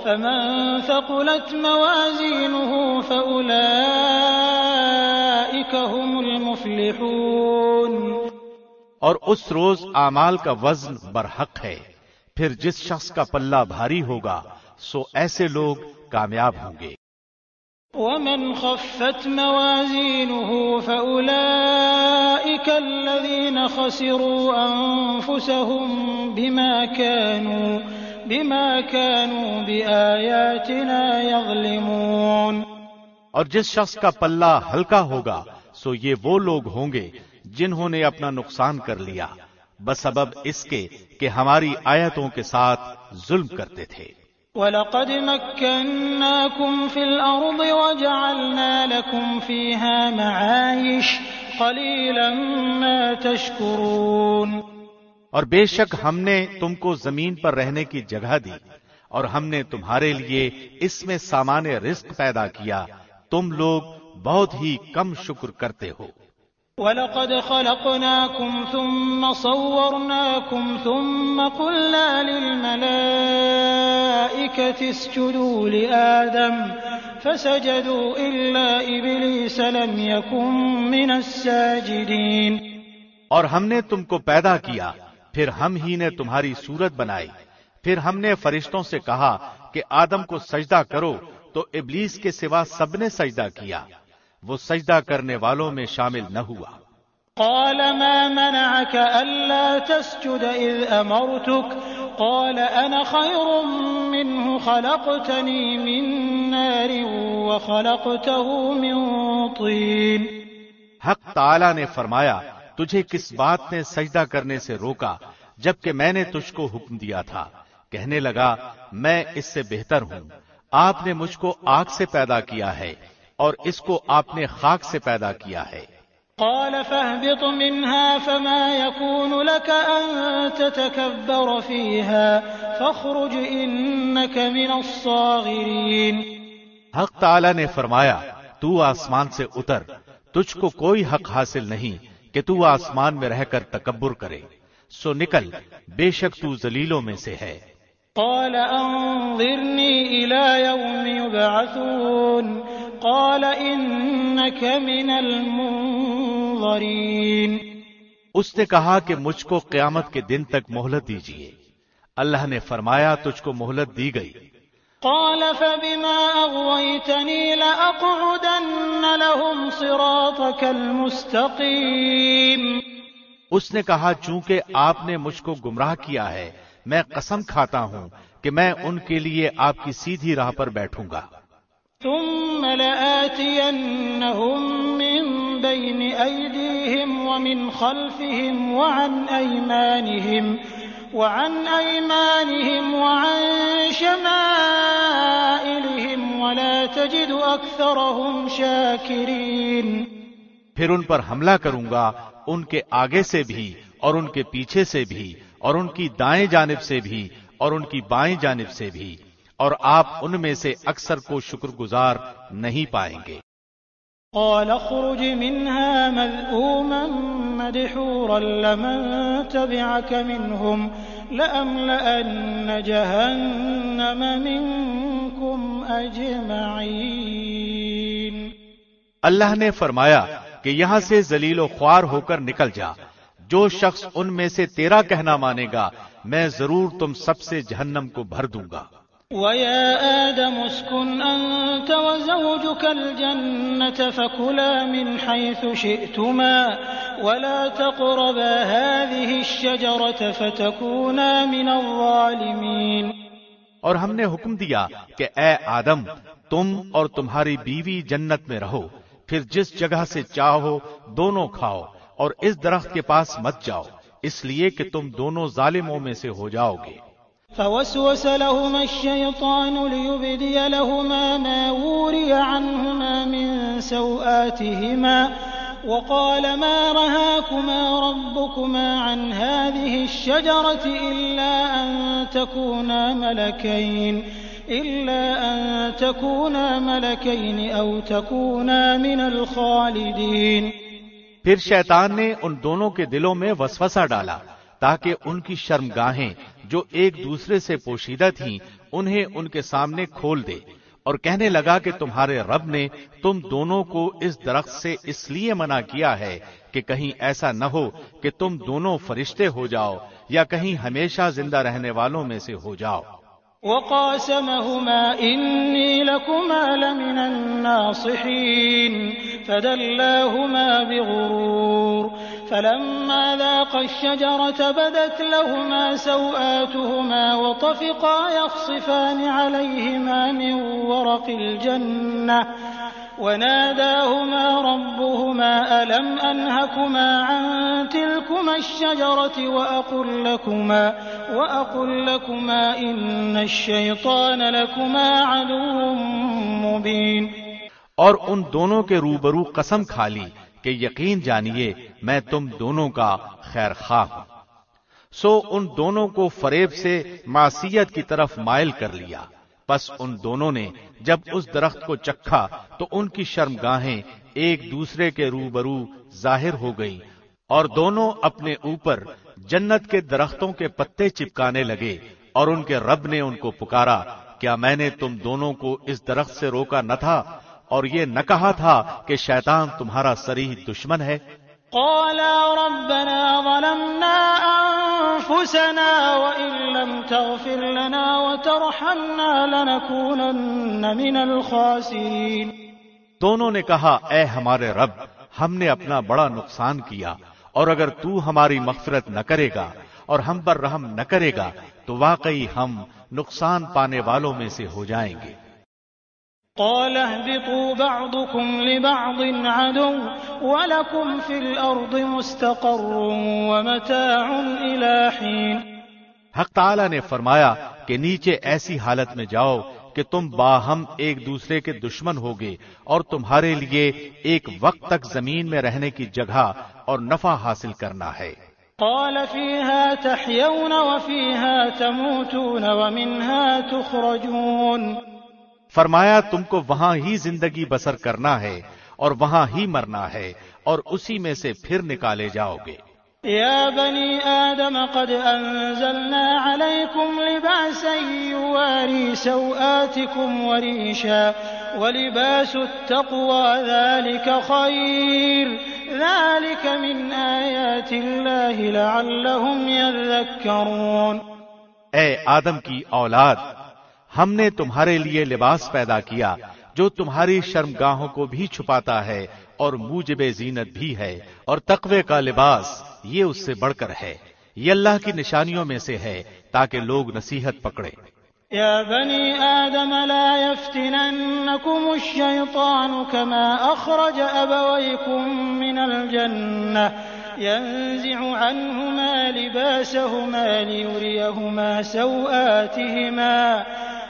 فَمَنْ ثَقُلَتْ مَوَازِينُهُ فَأُولَئِكَ هُمُ الْمُفْلِحُونَ۔ اور اس روز اعمال کا وزن برحق ہے، پھر جس شخص کا پلہ بھاری ہوگا سو ایسے لوگ کامیاب ہوں گے۔ وَمَنْ خَفَّتْ مَوَازِينُهُ فَأُولَئِكَ الَّذِينَ خَسِرُوا أَنفُسَهُم بِمَا كَانُوا بِآيَاتِنَا يَظْلِمُونَ۔ اور جس شخص کا پلہ ہلکا ہوگا سو یہ وہ لوگ ہوں گے جنہوں نے اپنا نقصان کر لیا بسبب اس کے کہ ہماری آیتوں کے ساتھ ظلم کرتے تھے۔ وَلَقَدْ مَكَّنَّاكُمْ فِي الْأَرْضِ وَجَعَلْنَا لَكُمْ فِيهَا مَعَايِشَ قَلِيلًا مَا تَشْكُرُونَ۔ اور بے شک ہم نے تم کو زمین پر رہنے کی جگہ دی، اور ہم نے تمہارے لیے اس میں سامان رزق پیدا کیا، تم لوگ بہت ہی کم شکر کرتے ہو۔ وَلَقَدْ خَلَقْنَاكُمْ ثُمَّ صَوَّرْنَاكُمْ ثُمَّ قُلْنَا لِلْمَلَائِكَةِ اسْجُدُوا لِآدَمَ فَسَجَدُوا إِلَّا إِبْلِيسَ لَمْ يَكُنْ مِنَ السَّاجِدِينَ۔ اور ہم نے تم کو پیدا کیا، پھر ہم ہی نے تمہاری صورت بنائی، پھر ہم نے فرشتوں سے کہا کہ آدم کو سجدہ کرو، تو ابلیس کے سوا سب نے سجدہ کیا، وہ سجدہ کرنے والوں میں شامل نہ ہوا۔ قال ما منعك ألا تسجد إذ أمرتك قال أنا خير منه خلقتني من نار وخلقته من طين۔ حق تعالی نے فرمایا، تجھے کس بات نے سجدہ کرنے سے روکا جبکہ میں نے تجھ کو حکم دیا تھا؟ کہنے لگا میں اس سے بہتر ہوں، آپ نے مجھ کو آگ سے پیدا کیا ہے اور اس کو آپ نے خاک سے پیدا کیا ہے۔ قال فاهبط منها فما يكون لك أن تتكبر فيها فاخرج إنك من الصاغرين۔ حق تعالی نے فرمایا، تو آسمان سے اتر، تجھ کو کوئی حق حاصل نہیں کہ تو آسمان میں رہ کر تکبر کرے، سو نکل، بے شک تو ذلیلوں میں سے ہے۔ قال انظرني إلى يوم يبعثون قال إنك من المنظرين۔ اس نے کہا کہ مجھ کو قیامت کے دن تک مہلت دیجیے۔ اللہ نے فرمایا تجھ کو مہلت دی گئی۔ قال فبما أغويتني لأقعدن لهم صراطك المستقيم۔ اس نے کہا چونکہ آپ نے مجھ کو گمراہ کیا ہے میں قسم کھاتا ہوں کہ میں ان کے لیے آپ کی سیدھی راہ پر بیٹھوں گا۔ ثم لآتينهم من بين أيديهم ومن خلفهم وعن أيمانهم وعن شمائلهم ولا تجد أكثرهم شاكرين۔ پھر ان پر حملہ کروں گا ان کے آگے سے بھی اور ان کے پیچھے سے بھی اور ان کی دائیں جانب سے بھی اور ان کی بائیں جانب سے بھی، اور آپ ان میں سے اکثر کو شکر گزار نہیں پائیں گے۔ قال اخرج منها مذءوما مدحورا لمن تبعك منهم لأملأن جهنم منكم أجمعين۔ اللہ نے فرمایا کہ یہاں سے ذلیل و خوار ہو کر نکل جا، جو شخص ان میں سے تیرا کہنا مانے گا میں ضرور تم سب سے جہنم کو بھر دوں گا۔ وَيَا آدَمُ اسْكُنْ أَنْتَ وَزَوْجُكَ الْجَنَّةَ فَكُلَا مِنْ حَيْثُ شِئْتُمَا وَلَا تَقْرَبَا هَذِهِ الشَّجَرَةَ فَتَكُونَا مِنَ الظَّالِمِينَ۔ اور ہم نے حکم دیا کہ اے آدم تم اور تمہاری بیوی جنت میں رہو، پھر جس جگہ سے چاہو دونوں کھاؤ اور اس درخت کے پاس مت جاؤ، اس لیے کہ تم دونوں ظالموں میں سے ہو جاؤ گے۔ فوسوس لهما الشيطان ليبدي لهما ما وري عنهما من سوآتهما وقال ما رهاكما ربكما عن هذه الشجرة إلا أن تكونا ملكين أو تكونا من الخالدين۔ پھر شیطان نے ان دونوں کے دلوں میں وسوسہ ڈالا تاکہ ان کی شرمگاہیں جو ایک دوسرے سے پوشیدہ تھیں انہیں ان کے سامنے کھول دے، اور کہنے لگا کہ تمہارے رب نے تم دونوں کو اس درخت سے اس لیے منع کیا ہے کہ کہیں ایسا نہ ہو کہ تم دونوں فرشتے ہو جاؤ یا کہیں ہمیشہ زندہ رہنے والوں میں سے ہو جاؤ۔ وقاسمهما إني لكما لمن الناصحين فدلاهما بغرور فلما ذاقا الشجرة بدت لهما سوآتهما وطفقا يخصفان عليهما من ورق الجنة وناداهما ربهما ألم أنهكما عن تلكما الشجرة وأقل لكما إن الشيطان لكما عدو مبين۔ اور ان دونوں کے روبرو قسم کھا لی کہ یقین جانیے میں تم دونوں کا خیر خواہ ہوں۔ سو ان دونوں کو فریب سے معصیت کی طرف مائل کر لیا، پس ان دونوں نے جب اس درخت کو چکھا تو ان کی شرمگاہیں ایک دوسرے کے روبرو ظاہر ہو گئیں، اور دونوں اپنے اوپر جنت کے درختوں کے پتے چپکانے لگے، اور ان کے رب نے ان کو پکارا کیا میں نے تم دونوں کو اس درخت سے روکا نہ تھا اور یہ نہ کہا تھا کہ شیطان تمہارا صریح دشمن ہے؟ قالا ربنا ظلمنا أنفسنا وإن لم تغفر لنا وترحمنا لنكونن من الخاسرين۔ دونوں نے کہا اے ہمارے رب ہم نے اپنا بڑا نقصان کیا، اور اگر تو ہماری مغفرت نہ کرے گا اور ہم پر رحم نہ کرے گا تو واقعی ہم نقصان پانے والوں میں سے ہو جائیں گے۔ قال اهبطوا بعضكم لبعض عدو ولكم في الأرض مستقر ومتاع إلى حين۔ حق تعالی نے فرمایا کہ نیچے ایسی حالت میں جاؤ کہ تم باہم ایک دوسرے کے دشمن ہوگے، اور تمہارے لیے ایک وقت تک زمین میں رہنے کی جگہ اور نفع حاصل کرنا ہے۔ قال فيها تحيون وفيها تموتون ومنها تخرجون۔ فرمایا تم کو وہاں ہی زندگی بسر کرنا ہے اور وہاں ہی مرنا ہے، اور اسی میں سے پھر نکالے جاؤ گے۔ يا بني آدم قد أنزلنا عليكم لباسا يواري سوآتكم وريشا ولباس التقوى ذلك خير ذلك من آیات اللہ لعلهم يذکرون۔ اے آدم کی اولاد، ہم نے تمہارے لیے لباس پیدا کیا جو تمہاری شرمگاہوں کو بھی چھپاتا ہے اور موجب زینت بھی ہے، اور تقوی کا لباس یہ اس سے بڑھ کر ہے، یہ اللہ کی نشانیوں میں سے ہے تاکہ لوگ نصیحت پکڑیں۔ يا بني آدم لا يفتننكم الشيطان كما أخرج أبويكم من الجنة ينزع عنهما لباسهما ليريهما سوآتهما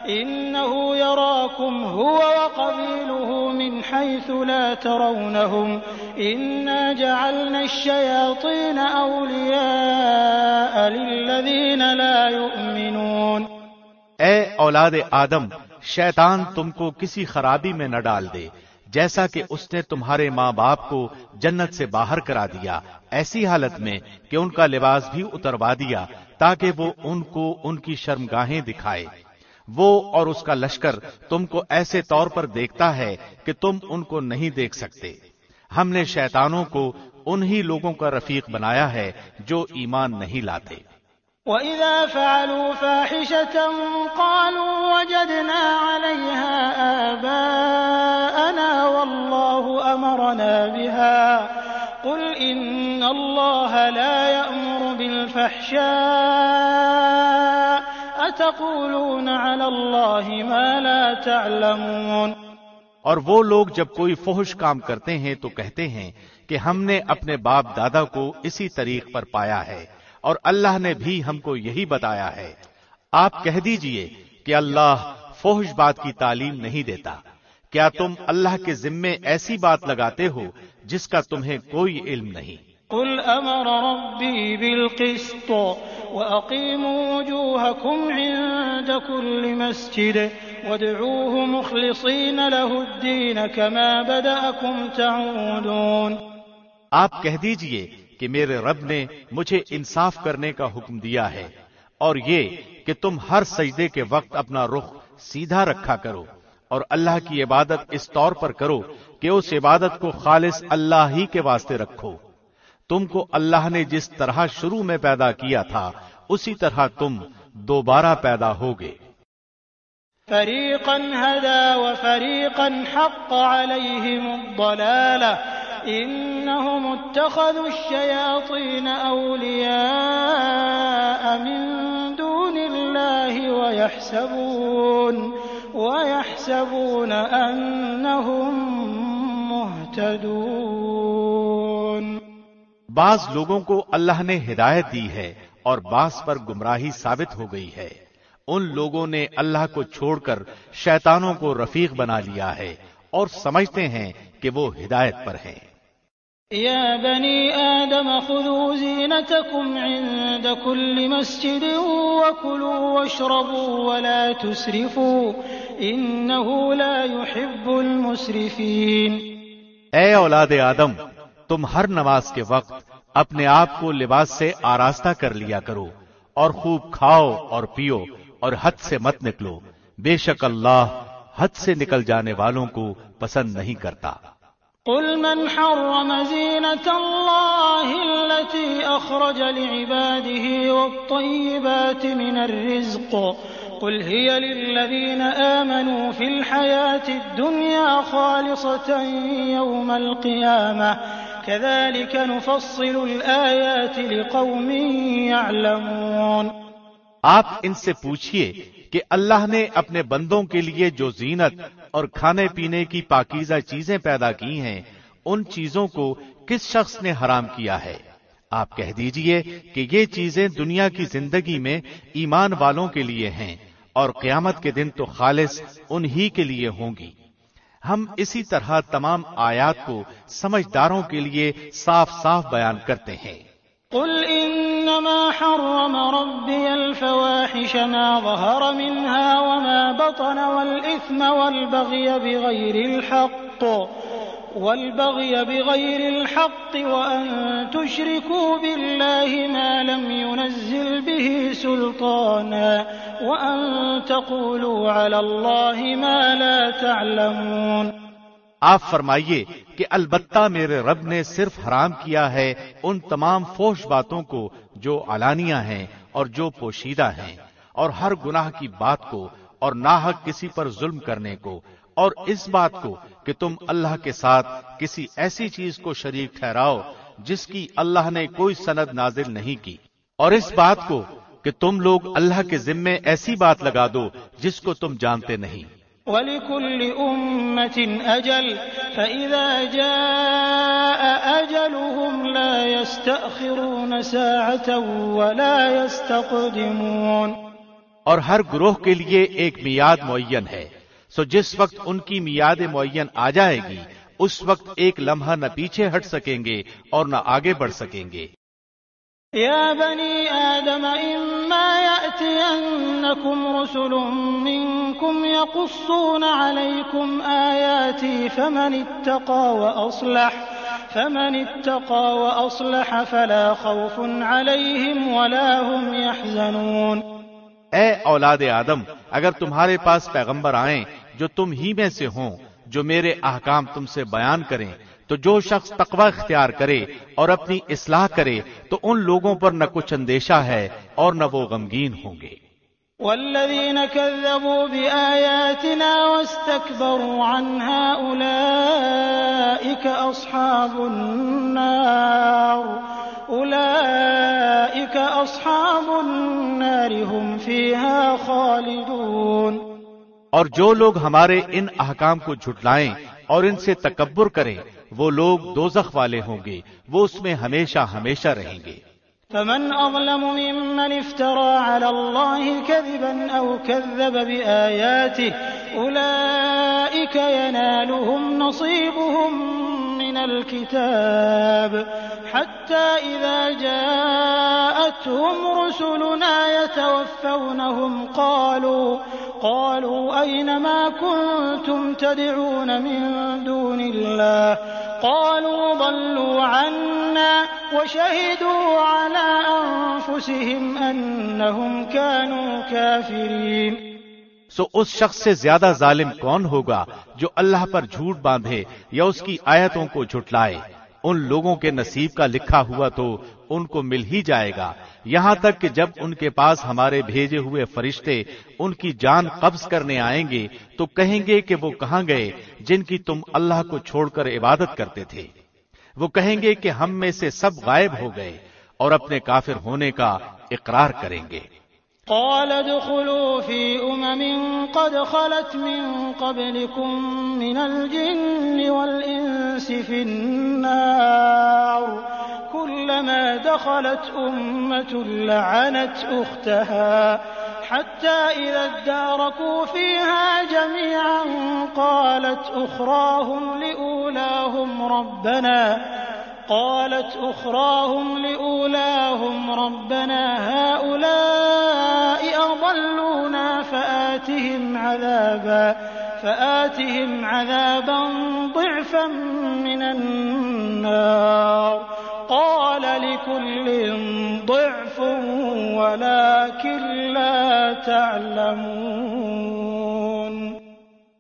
إنه يراكم هو وقبيله من حيث لا ترونهم إنا جعلنا الشياطين أولياء للذين لا يؤمنون۔ اے اولاد آدم، شیطان تم کو کسی خرابی میں نہ ڈال دے جیسا کہ اس نے تمہارے ماں باپ کو جنت سے باہر کرا دیا، ایسی حالت میں کہ ان کا لباس بھی اتروا دیا تاکہ وہ ان کو ان کی شرمگاہیں دکھائے۔ وہ اور اس کا لشکر تم کو ایسے طور پر دیکھتا ہے کہ تم ان کو نہیں دیکھ سکتے۔ ہم نے شیطانوں کو انہی لوگوں کا رفیق بنایا ہے جو ایمان نہیں لاتے۔ وَإِذَا فَعَلُوا فَاحِشَةً قَالُوا وَجَدْنَا عَلَيْهَا آبَاءَنَا وَاللَّهُ أَمَرَنَا بِهَا قُلْ إِنَّ اللَّهَ لَا يَأْمُرُ بِالْفَحْشَاءِ أَتَقُولُونَ عَلَى اللَّهِ مَا لَا تَعْلَمُونَ۔ اور وہ لوگ جب کوئی فحش کام کرتے ہیں تو کہتے ہیں کہ ہم نے اپنے باپ دادا کو اسی طریق پر پایا ہے اور اللہ نے بھی ہم کو یہی بتایا ہے۔ آپ کہہ دیجئے کہ اللہ فحش بات کی تعلیم نہیں دیتا۔ کیا تم اللہ کے ذمے ایسی بات لگاتے ہو جس کا تمہیں کوئی علم نہیں؟ قل امر ربی بالقسط واقیموا وجوہکم عند کل مسجد وادعوه مخلصین له الدین کما بدأکم تعودون۔ آپ کہہ دیجئے کہ میرے رب نے مجھے انصاف کرنے کا حکم دیا ہے، اور یہ کہ تم ہر سجدے کے وقت اپنا رخ سیدھا رکھا کرو اور اللہ کی عبادت اس طور پر کرو کہ اس عبادت کو خالص اللہ ہی کے واسطے رکھو۔ تم کو اللہ نے جس طرح شروع میں پیدا کیا تھا اسی طرح تم دوبارہ پیدا ہوگے۔ فریقا ہدی وفریقا حق علیہم الضلالہ انہم اتخذوا الشیاطین اولیاء من دون اللہ ویحسبون انہم مہتدون۔ بعض لوگوں کو اللہ نے ہدایت دی ہے اور بعض پر گمراہی ثابت ہو گئی ہے۔ ان لوگوں نے اللہ کو چھوڑ کر شیطانوں کو رفیق بنا لیا ہے اور سمجھتے ہیں کہ وہ ہدایت پر ہیں۔ یا بنی آدم خذوا زینتکم عند کل مسجد وکلوا واشربوا ولا تسرفوا انہ لا يحب المسرفین۔ اے اولاد آدم، تم ہر نماز کے وقت اپنے آپ کو لباس سے آراستہ کر لیا کرو اور خوب کھاؤ اور پیو اور حد سے مت نکلو، بے شک اللہ حد سے نکل جانے والوں کو پسند نہیں کرتا۔ قل من حرم زینة اللہ التي اخرج لعباده والطیبات من الرزق قل هي للذین آمنوا في الحياة الدنيا خالصة يوم القيامة كذلك نفصل الآيات لقوم يعلمون۔ آپ ان سے پوچھئے کہ اللہ نے اپنے بندوں کے لیے جو زینت اور کھانے پینے کی پاکیزہ چیزیں پیدا کی ہیں ان چیزوں کو کس شخص نے حرام کیا ہے؟ آپ کہہ دیجئے کہ یہ چیزیں دنیا کی زندگی میں ایمان والوں کے لیے ہیں اور قیامت کے دن تو خالص انہی کے لیے ہوں گی۔ ہم اسی طرح تمام آیات کو سمجھداروں کے لیے صاف صاف بیان کرتے ہیں۔ قل انما حرم ربی الفواحش ما ظهر منها وما بطن والاثم والبغي بغير الحق وان تشركوا بالله ما لم ينزل به سلطانا وان تقولوا على الله ما لا تعلمون۔ آپ فرمائیے کہ البتہ میرے رب نے صرف حرام کیا ہے ان تمام فحش باتوں کو جو علانیہ ہیں اور جو پوشیدہ ہیں، اور ہر گناہ کی بات کو، اور ناحق کسی پر ظلم کرنے کو، اور اس بات کو کہ تم اللہ کے ساتھ کسی ایسی چیز کو شریک ٹھہراؤ جس کی اللہ نے کوئی سند نازل نہیں کی، اور اس بات کو کہ تم لوگ اللہ کے ذمے ایسی بات لگا دو جس کو تم جانتے نہیں۔ وَلِكُلِّ أُمَّةٍ أَجَلٌ فَإِذَا جَاءَ أَجَلُهُمْ لَا يَسْتَأْخِرُونَ سَاعَةً وَلَا يَسْتَقْدِمُونَ۔ اور ہر گروہ کے لیے ایک میعاد معین ہے، سو جس وقت ان کی میعاد معین آ جائے گی اس وقت ایک لمحہ نہ پیچھے ہٹ سکیں گے اور نہ آگے بڑھ سکیں گے۔ يا بني آدم إما يأتينكم رسل منكم يقصون عليكم آياتي فمن اتقى وأصلح فلا خوف عليهم ولا هم يحزنون۔ اے اولاد آدم، اگر تمہارے پاس پیغمبر آئیں جو تم ہی میں سے ہوں، جو میرے احکام تم سے بیان کریں، تو جو شخص تقوی اختیار کرے اور اپنی اصلاح کرے تو ان لوگوں پر نہ کچھ اندیشہ ہے اور نہ وہ غمگین ہوں گے۔ والذین کذبوا بآیاتنا واستکبروا عنها اولئک اصحاب النار هم فیها خالدون۔ اور جو لوگ ہمارے ان احکام کو جھٹلائیں اور ان سے تکبر کریں وہ لوگ دوزخ والے ہوں گے، وہ اس میں ہمیشہ ہمیشہ رہیں گے۔ فمن اظلم ممن افترى على الله كذبا او كذب بآياته اولئك ينالهم نصيبهم من الكتاب حتى اذا جاءتهم رسلنا يتوفونهم قالوا أين ما كنتم تدعون من دون الله قالوا ضلوا عنا وشهدوا على أنفسهم أنهم كانوا كافرين۔ سو اس شخص سے زیادہ ظالم کون ہوگا جو اللہ پر جھوٹ باندھے یا اس کی آیتوں کو جھٹلائے؟ ان لوگوں کے نصیب کا لکھا ہوا تو ان کو مل ہی جائے گا، یہاں تک کہ جب ان کے پاس ہمارے بھیجے ہوئے فرشتے ان کی جان قبض کرنے آئیں گے تو کہیں گے کہ وہ کہاں گئے جن کی تم اللہ کو چھوڑ کر عبادت کرتے تھے؟ وہ کہیں گے کہ ہم میں سے سب غائب ہو گئے، اور اپنے کافر ہونے کا اقرار کریں گے۔ قال ادخلوا في قد خلت من قبلكم من الجن والإنس في النار كلما دخلت لعنت أختها حتى إذا اداركوا فيها جميعا قالت أخراهم لأولاهم ربنا هؤلاء أضلونا فآتهم عذابا ضعفا من النار قال لكل ضعف ولكن لا تعلمون۔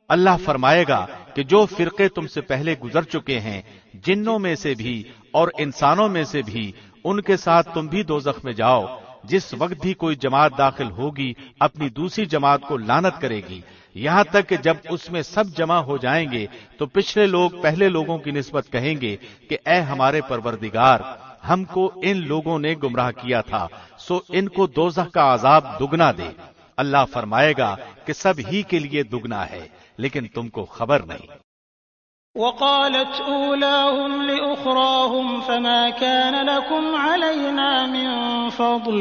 اللہ فرمائے گا کہ جو فرقے تم سے پہلے گزر چکے ہیں جنوں میں سے بھی اور انسانوں میں سے بھی ان کے ساتھ تم بھی دوزخ میں جاؤ، جس وقت بھی کوئی جماعت داخل ہوگی اپنی دوسری جماعت کو لعنت کرے گی، یہاں تک کہ جب اس میں سب جمع ہو جائیں گے تو پچھلے لوگ پہلے لوگوں کی نسبت کہیں گے کہ اے ہمارے پروردگار، ہم کو ان لوگوں نے گمراہ کیا تھا، سو ان کو دوزخ کا عذاب دگنا دے۔ اللہ فرمائے گا کہ سب ہی کے لیے دگنا ہے، لیکن تم کو خبر نہیں۔ وقالت اولاهم لأخراهم فما كان لكم علينا من فضل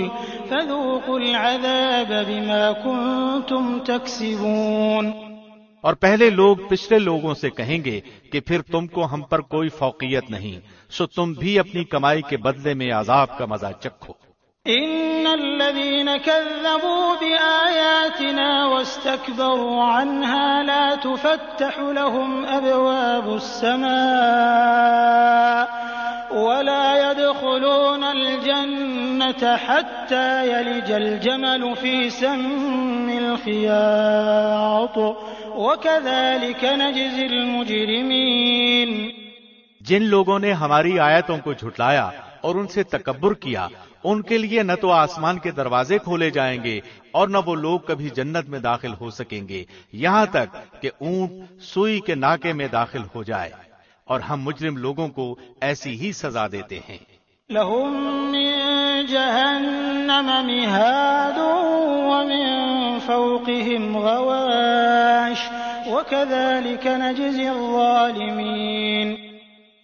فذوقوا العذاب بما كنتم تكسبون۔ اور پہلے لوگ پچھلے لوگوں سے کہیں گے کہ پھر تم کو ہم پر کوئی فوقیت نہیں، سو تم بھی اپنی کمائی کے بدلے میں عذاب کا مزہ چکھو۔ ان الذين كذبوا بآياتنا واستكبروا عنها لا تفتح لهم ابواب السماء ولا يدخلون الجنة حتى يلج الجمل في سم الخياط وكذلك نجزي المجرمين۔ جن لوگوں نے ہماری آیتوں کو جھٹلایا اور ان سے تکبر کیا، ان کے لیے نہ تو آسمان کے دروازے کھولے جائیں گے اور نہ وہ لوگ کبھی جنت میں داخل ہو سکیں گے، یہاں تک کہ اونٹ سوئی کے ناکے میں داخل ہو جائے، اور ہم مجرم لوگوں کو ایسی ہی سزا دیتے ہیں۔ لهم من جهنم مهاد ومن فوقهم غواش وكذلك نجزي الظالمين۔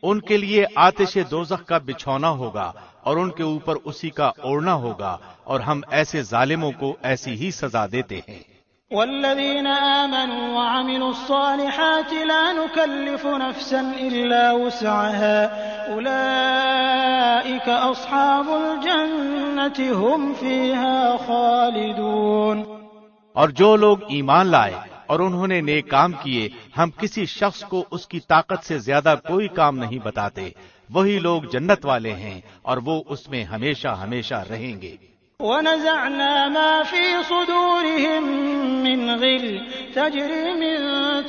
ان کے لیے آتش دوزخ کا بچھونا ہوگا اور ان کے اوپر اسی کا اوڑھنا ہوگا، اور ہم ایسے ظالموں کو ایسی ہی سزا دیتے ہیں۔ والذين آمنوا وعملوا الصالحات لا نكلف نفسا إلا وسعها أولئك أصحاب الجنة هم فيها خالدون۔ اور جو لوگ ایمان لائے اور انہوں نے نیک کام کیے، ہم کسی شخص کو اس کی طاقت سے زیادہ کوئی کام نہیں بتاتے، وہی لوگ جنت والے ہیں اور وہ اس میں ہمیشہ ہمیشہ رہیں گے۔ ونزعنا ما في صدورهم من غل تجري من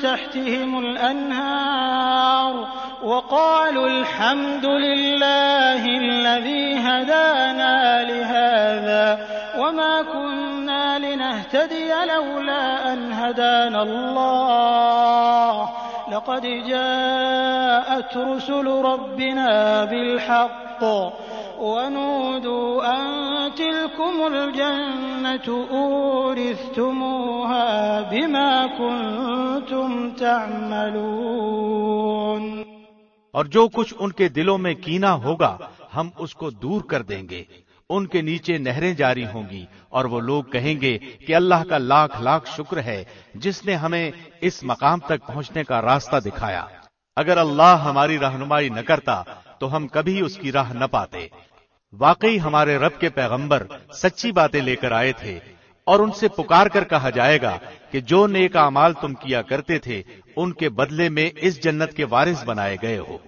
تحتهم الأنهار وقالوا الحمد لله الذي هدانا لهذا وما كنا لنهتدي لولا أن هدانا الله لقد جاءت رسل ربنا بالحق ونودوا أن تلكم الجنة أورثتموها بما كنتم تعملون۔ اور جو کچھ ان کے دلوں میں کینہ ہوگا ہم اس کو دور کر دیں گے، ان کے نیچے نہریں جاری ہوں گی، اور وہ لوگ کہیں گے کہ اللہ کا لاکھ لاکھ شکر ہے جس نے ہمیں اس مقام تک پہنچنے کا راستہ دکھایا۔ اگر اللہ ہماری رہنمائی نہ کرتا تو ہم کبھی اس کی راہ نہ پاتے۔ واقعی ہمارے رب کے پیغمبر سچی باتیں لے کر آئے تھے، اور ان سے پکار کر کہا جائے گا کہ جو نیک اعمال تم کیا کرتے تھے ان کے بدلے میں اس جنت کے وارث بنائے گئے ہو۔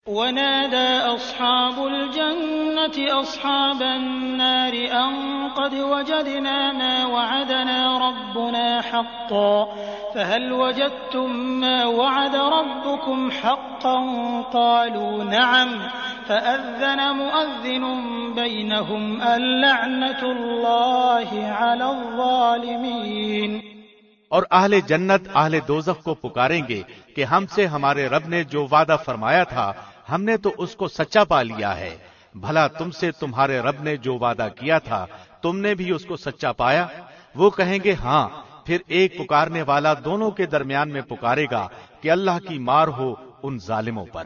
ونادى أصحاب الجنة أصحاب النار أن قد وجدنا ما وعدنا ربنا حقا فهل وجدتم ما وعد ربكم حقا قالوا نعم فأذن مؤذن بينهم اللعنة الله على الظالمين۔ اور اہل جنت اہل دوزخ کو پکاریں گے کہ ہم سے ہمارے رب نے جو وعدہ فرمایا تھا ہم نے تو اس کو سچا پا لیا ہے، بھلا تم سے تمہارے رب نے جو وعدہ کیا تھا تم نے بھی اس کو سچا پایا؟ وہ کہیں گے ہاں، پھر ایک پکارنے والا دونوں کے درمیان میں پکارے گا کہ اللہ کی مار ہو ان ظالموں پر۔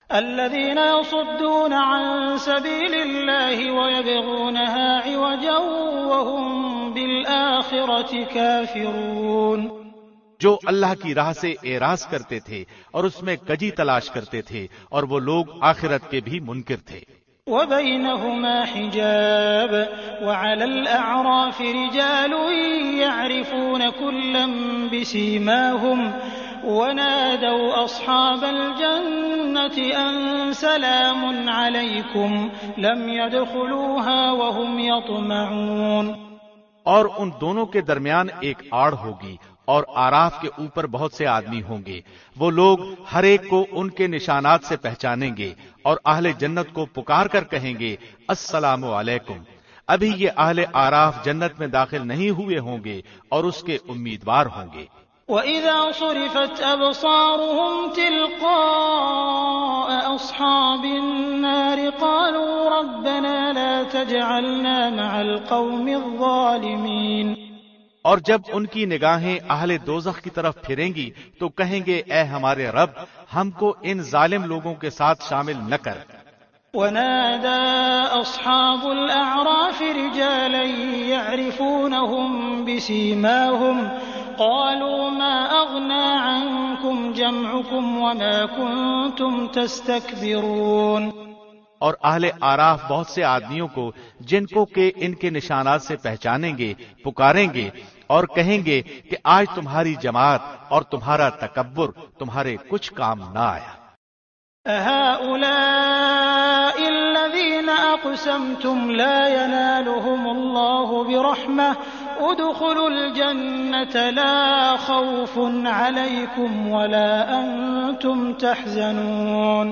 الذين يصدون عن سبيل الله ويبغونها عوجا وهم بالآخرة كافرون، جو اللہ کی راہ سے اعراض کرتے تھے اور اس میں کجی تلاش کرتے تھے، اور وہ لوگ آخرت کے بھی منکر تھے۔ وبينهما حجاب وعلى الأعراف رجال يعرفون كلا بسيماهم ونادوا أصحاب الجنة أن سلام عليكم لم يدخلوها وهم يطمعون۔ اور ان دونوں کے درمیان ایک آڑ ہوگی، اور آراف کے اوپر بہت سے آدمی ہوں گے، وہ لوگ ہر ایک کو ان کے نشانات سے پہچانیں گے، اور اہل جنت کو پکار کر کہیں گے السلام علیکم۔ ابھی یہ اہل آراف جنت میں داخل نہیں ہوئے ہوں گے اور اس کے امیدوار ہوں گے۔ وَإِذَا صُرِفَتْ أَبْصَارُهُمْ تِلْقَاءَ أَصْحَابِ النَّارِ قَالُوا رَبَّنَا لَا تَجْعَلْنَا مَعَ الْقَوْمِ الظَّالِمِينَ۔ اور جب ان کی نگاہیں اہل دوزخ کی طرف پھریں گی تو کہیں گے اے ہمارے رب، ہم کو ان ظالم لوگوں کے ساتھ شامل نہ کر۔ ونادى أصحاب الأعراف رجالا يعرفونهم بسيماهم قالوا ما أغنى عنكم جمعكم وما كنتم تستكبرون۔ اور اہل آراف بہت سے آدمیوں کو جن کو کہ ان کے نشانات سے پہچانیں گے پکاریں گے اور کہیں گے کہ آج تمہاری جماعت اور تمہارا تکبر تمہارے کچھ کام نہ آیا۔ هؤلاء الذين أقسمتم لا ينالهم الله برحمة ادخلوا الجنة لا خوف عليكم ولا أنتم تحزنون.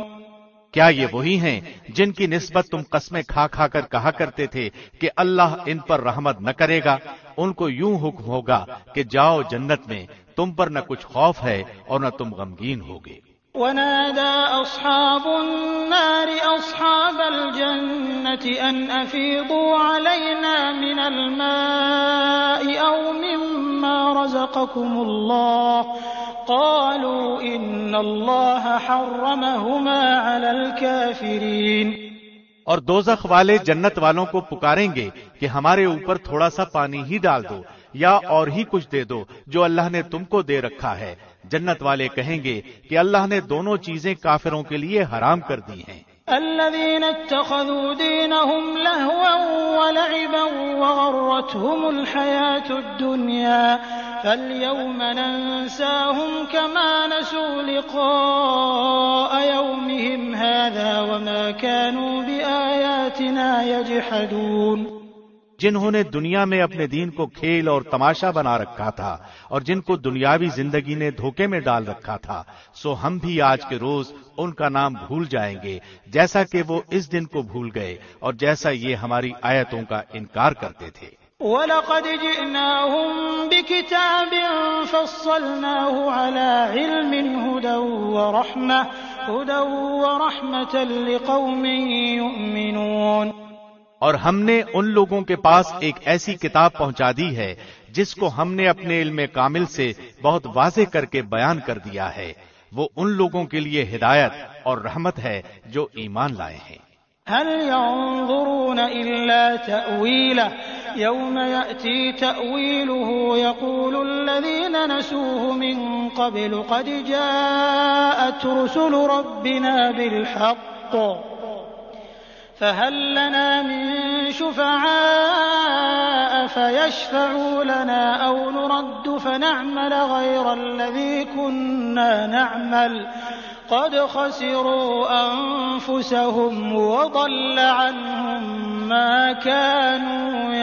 کیا یہ وہی ہیں جن کی نسبت تم قسمیں کھا کھا کر کہا کرتے تھے کہ اللہ ان پر رحمت نہ کرے گا؟ ان کو یوں حکم ہوگا کہ جاؤ جنت میں، تم پر نہ کچھ خوف ہے اور نہ تم غمگین ہوگے. ونادى أصحاب النار أصحاب الجنة أن أفيضوا علينا من الماء أو مما رزقكم الله قالوا إن الله حرمهما على الكافرين. اور دوزخ والے جنت والوں کو پکاریں گے کہ ہمارے اوپر تھوڑا سا پانی ہی ڈال دو یا اور ہی کچھ دے دو جو اللہ نے تم کو دے رکھا ہے. جنت والے کہیں گے کہ اللہ نے دونوں چیزیں کافروں کے لیے حرام کر دی ہیں. الذين اتخذوا دينهم لهوا ولعبا وغرتهم الحياة الدنيا فاليوم ننساهم كما نسوا لقاء يومهم هذا وما كانوا بآياتنا يجحدون. جنہوں نے دنیا میں اپنے دین کو کھیل اور تماشا بنا رکھا تھا اور جن کو دنیاوی زندگی نے دھوکے میں ڈال رکھا تھا، سو ہم بھی آج کے روز ان کا نام بھول جائیں گے جیسا کہ وہ اس دن کو بھول گئے اور جیسا یہ ہماری آیتوں کا انکار کرتے تھے. وَلَقَدْ جِئْنَاهُمْ بِكِتَابٍ فَصَّلْنَاهُ عَلَى عِلْمٍ هُدًى وَرَحْمَةً لِقَوْمٍ يُؤْمِنُونَ. اور ہم نے ان لوگوں کے پاس ایک ایسی کتاب پہنچا دی ہے جس کو ہم نے اپنے علم کامل سے بہت واضح کر کے بیان کر دیا ہے. وہ ان لوگوں کے لیے ہدایت اور رحمت ہے جو ایمان لائے ہیں. هل ينظرون إلا تأويله يوم يأتي تأويله يقول الذين نسوه من قبل قد جاءت رسل ربنا بالحق فهل لنا من شفعاء فيشفعوا لنا أو نرد فنعمل غير الذي كنا نعمل قد خسروا أنفسهم وضل عنهم ما كانوا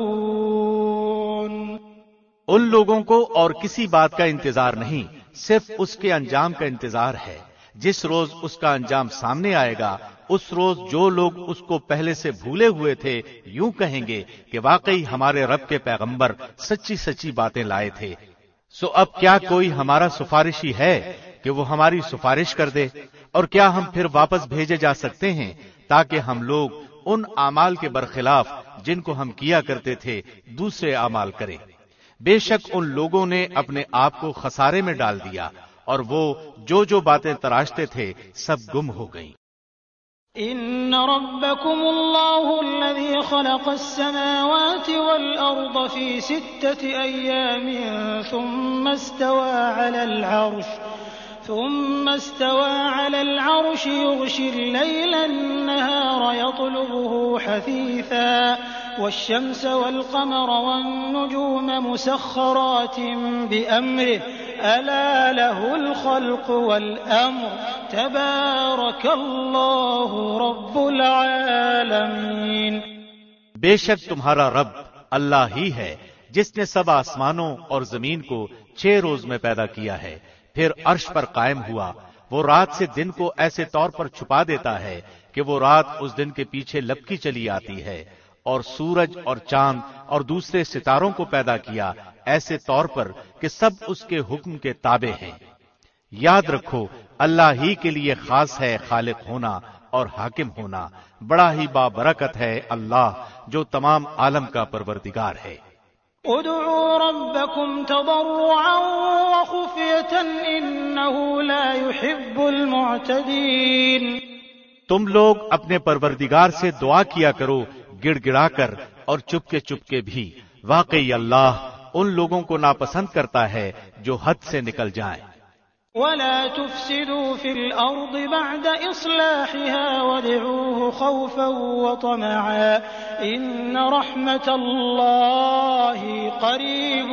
يفترون. ان لوگوں کو اور کسی بات کا انتظار نہیں، صرف اس کے انجام کا انتظار ہے. جس روز اس کا انجام سامنے آئے گا اس روز جو لوگ اس کو پہلے سے بھولے ہوئے تھے یوں کہیں گے کہ واقعی ہمارے رب کے پیغمبر سچی سچی باتیں لائے تھے. سو اب کیا کوئی ہمارا سفارشی ہے کہ وہ ہماری سفارش کر دے؟ اور کیا ہم پھر واپس بھیجے جا سکتے ہیں تاکہ ہم لوگ ان اعمال کے برخلاف جن کو ہم کیا کرتے تھے دوسرے اعمال کریں؟ بے شک ان لوگوں نے اپنے آپ کو خسارے میں ڈال دیا اور وہ جو باتیں تراشتے تھے سب گم ہو گئیں. ان ربكم الله الذي خلق السماوات والارض في 6 ايام ثم استوى على العرش يغشي الليل النهار يطلبه حثيثا والشمس والقمر والنجوم مسخرات بأمره ألا له الخلق والأمر تبارك الله رب العالمين. بے شک تمہارا رب اللہ ہی ہے جس نے 7 آسمانوں اور زمین کو 6 روز میں پیدا کیا ہے، پھر عرش پر قائم ہوا. وہ رات سے دن کو ایسے طور پر چھپا دیتا ہے کہ وہ رات اس دن کے پیچھے لپکی چلی آتی ہے، اور سورج اور چاند اور دوسرے ستاروں کو پیدا کیا ایسے طور پر کہ سب اس کے حکم کے تابع ہیں. یاد رکھو اللہ ہی کے لیے خاص ہے خالق ہونا اور حاکم ہونا. بڑا ہی بابرکت ہے اللہ جو تمام عالم کا پروردگار ہے. ادعوا ربكم تضرعا وخفية إنه لا يحب المعتدين. تم لوگ اپنے پروردگار سے دعا کیا کرو گڑ گڑا کر اور چپکے بھی. واقعی اللہ ان لوگوں کو ناپسند کرتا ہے جو حد سے نکل جائیں. ولا تفسدوا في الأرض بعد إصلاحها وادعوه خوفا وطمعا إن رحمة الله قريب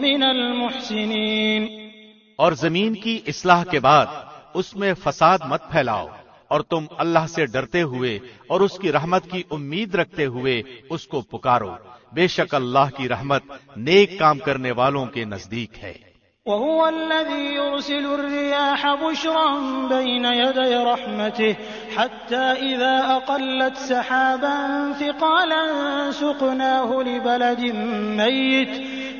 من المحسنين. اور زمین کی اصلاح کے بعد اس میں فساد مت پھیلاؤ اور تم اللہ سے ڈرتے ہوئے اور اس کی رحمت کی امید رکھتے ہوئے اس کو پکارو، بے شک اللہ کی رحمت نیک کام کرنے والوں کے نزدیک ہے۔ وهو الذي يرسل الرياح بشرا بين يدي رحمته حتى إذا أقلت سحابا ثقالا سقناه لبلد ميت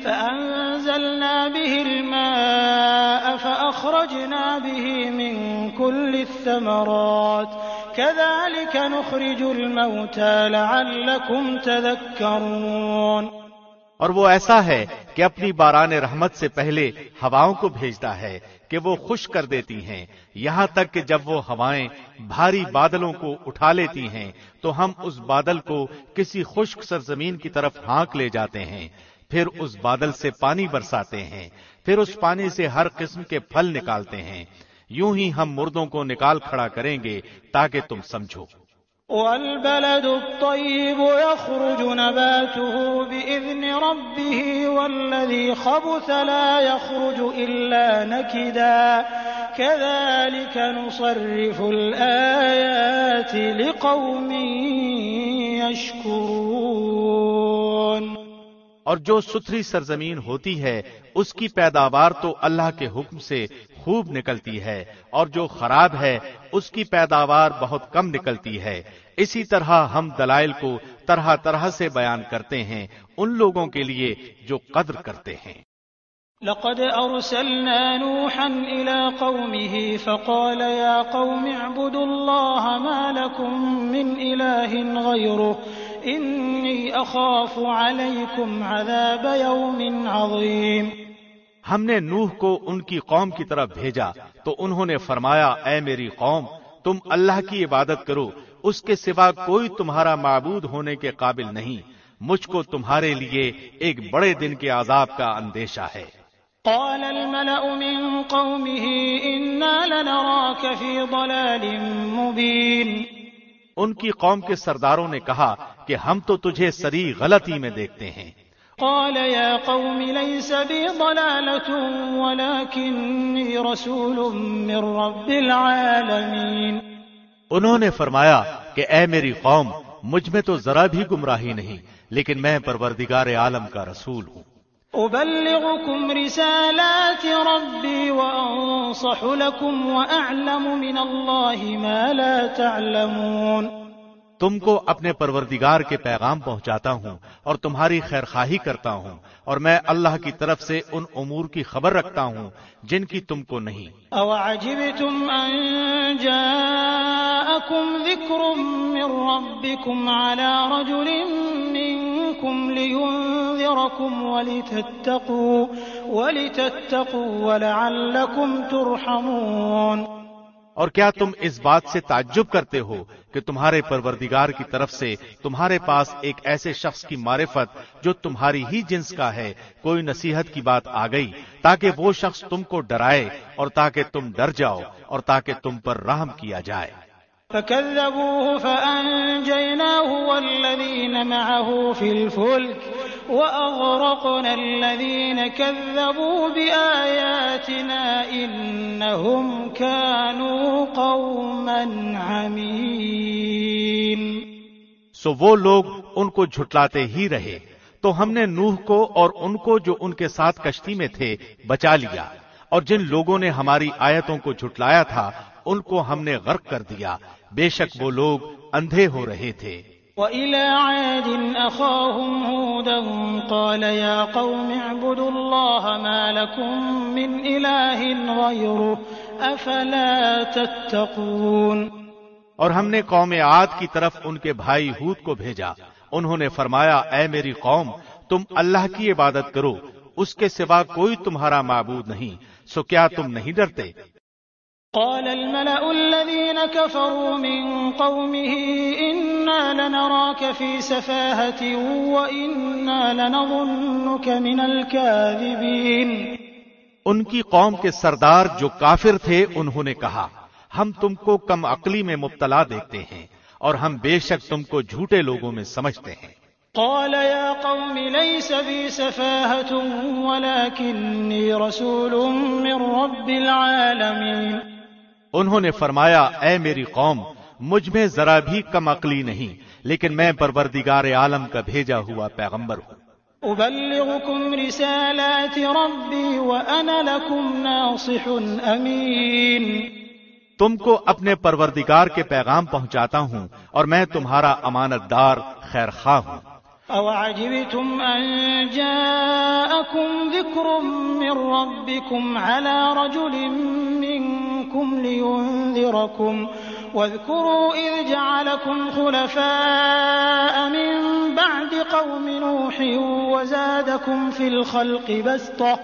فأنزلنا به الماء فأخرجنا به من كل الثمرات كذلك نخرج الموتى لعلكم تذكرون۔ اور وہ ایسا ہے کہ اپنی باران رحمت سے پہلے ہواؤں کو بھیجتا ہے کہ وہ خشک کر دیتی ہیں، یہاں تک کہ جب وہ ہوائیں بھاری بادلوں کو اٹھا لیتی ہیں تو ہم اس بادل کو کسی خشک سرزمین کی طرف ہانک لے جاتے ہیں، پھر اس بادل سے پانی برساتے ہیں، پھر اس پانی سے ہر قسم کے پھل نکالتے ہیں، یوں ہی ہم مردوں کو نکال کھڑا کریں گے تاکہ تم سمجھو۔ والبلد الطيب يخرج نباته بإذن ربه والذي خبث لا يخرج إلا نكدا كذلك نصرف الآيات لقوم يشكرون۔ اور جو ستھری سرزمین ہوتی ہے اس کی پیداوار تو اللہ کے حکم سے خوب نکلتی ہے، اور جو خراب ہے اس کی پیداوار بہت کم نکلتی ہے۔ اسی طرح ہم دلائل کو طرح طرح سے بیان کرتے ہیں ان لوگوں کے لیے جو قدر کرتے ہیں۔ لقد أرسلنا نوحا إلى قومه فقال يا قوم اعبدوا الله ما لكم من إله غيره إني أخاف عليكم عذاب يوم عظيم۔ ہم نے نوح کو ان کی قوم کی طرف بھیجا تو انہوں نے فرمایا، اے میری قوم، تم اللہ کی عبادت کرو، اس کے سوا کوئی تمہارا معبود ہونے کے قابل نہیں، مجھ کو تمہارے لیے ایک بڑے دن کے عذاب کا اندیشہ ہے۔ قال الملأ من قومه إنا لنراك في ضلال مبين۔ ان کی قوم کے سرداروں نے کہا کہ ہم تو تجھے صریح غلطی میں دیکھتے ہیں۔ قال يا قوم ليس بي ضلالة ولكني رسول من رب العالمين۔ انہوں نے فرمایا کہ اے میری قوم، مجھ میں تو ذرا بھی گمراہی نہیں، لیکن میں پروردگار عالم کا رسول ہوں۔ أبلغكم رسالات ربي وأنصح لكم وأعلم من الله ما لا تعلمون۔ تم کو اپنے پروردگار کے پیغام پہنچاتا ہوں اور تمہاری خیرخواہی کرتا ہوں، اور میں اللہ کی طرف سے ان امور کی خبر رکھتا ہوں جن کی تم کو نہیں۔ أَوَعَجِبْتُمْ أَن جَاءَكُمْ ذِكْرٌ مِّن رَّبِّكُمْ عَلَى رَجُلٍ مِّنكُمْ لِيُنذِرَكُمْ وَلِتَتَّقُوا وَلَعَلَّكُمْ تُرْحَمُونَ۔ اور کیا تم اس بات سے تعجب کرتے ہو کہ تمہارے پروردگار کی طرف سے تمہارے پاس ایک ایسے شخص کی معرفت جو تمہاری ہی جنس کا ہے کوئی نصیحت کی بات آ گئی تاکہ وہ شخص تم کو ڈرائے اور تاکہ تم ڈر جاؤ اور تاکہ تم پر رحم کیا جائے۔ فَكَذَّبُوهُ فَأَنجَيْنَاهُ وَالَّذِينَ مَعَهُ فِي الْفُلْكِ وَأَغْرَقْنَا الَّذِينَ كَذَّبُوا بِآيَاتِنَا إِنَّهُمْ كَانُوا قَوْمًا عَمِينَ۔ سو وہ لوگ ان کو جھٹلاتے ہی رہے تو ہم نے نوح کو اور ان کو جو ان کے ساتھ کشتی میں تھے بچا لیا، اور جن لوگوں نے ہماری آیتوں کو جھٹلایا تھا ان کو ہم نے غرق کر دیا، بے شک وہ لوگ اندھے ہو رہے تھے۔ وَإِلَى عَادٍ أَخَاهُمْ هُودًا قَالَ يَا قَوْمِ اعْبُدُوا اللَّهَ مَا لَكُمْ مِنْ إِلَٰهٍ غَيْرُهُ أَفَلَا تَتَّقُونَ۔ اور ہم نے قوم عاد کی طرف ان کے بھائی ہود کو بھیجا، انہوں نے فرمایا، اے میری قوم، تم اللہ کی عبادت کرو، اس کے سوا کوئی تمہارا معبود نہیں، سو کیا تم نہیں ڈرتے؟ قال الملأ الذين كفروا من قومه إنا لنراك في سفاهة وإنا لنظنك من الكاذبين۔ ان کی قوم کے سردار جو کافر تھے انہوں نے کہا، ہم تم کو کم عقلی میں مبتلا دیکھتے ہیں اور ہم بے شک تم کو جھوٹے لوگوں میں سمجھتے ہیں۔ قال يا قوم ليس بي سفاهة ولكني رسول من رب العالمين۔ انہوں نے فرمایا اے میری قوم، مجھ میں ذرا بھی کم عقلی نہیں، لیکن میں پروردگار عالم کا بھیجا ہوا پیغمبر ہوں۔ أبلغكم رسالات ربي وأنا لكم ناصح أمين۔ تم کو اپنے پروردگار کے پیغام پہنچاتا ہوں اور میں تمہارا امانت دار خیر خواہ ہوں۔ أَوَعَجِبْتُمْ أَن جَاءَكُمْ ذِكْرٌ مِّن رَّبِّكُمْ عَلَىٰ رَجُلٍ مِّنكُمْ لِيُنذِرَكُمْ واذكروا إذ جعلكم خلفاء من بعد قوم نوح وزادكم في الخلق بسطة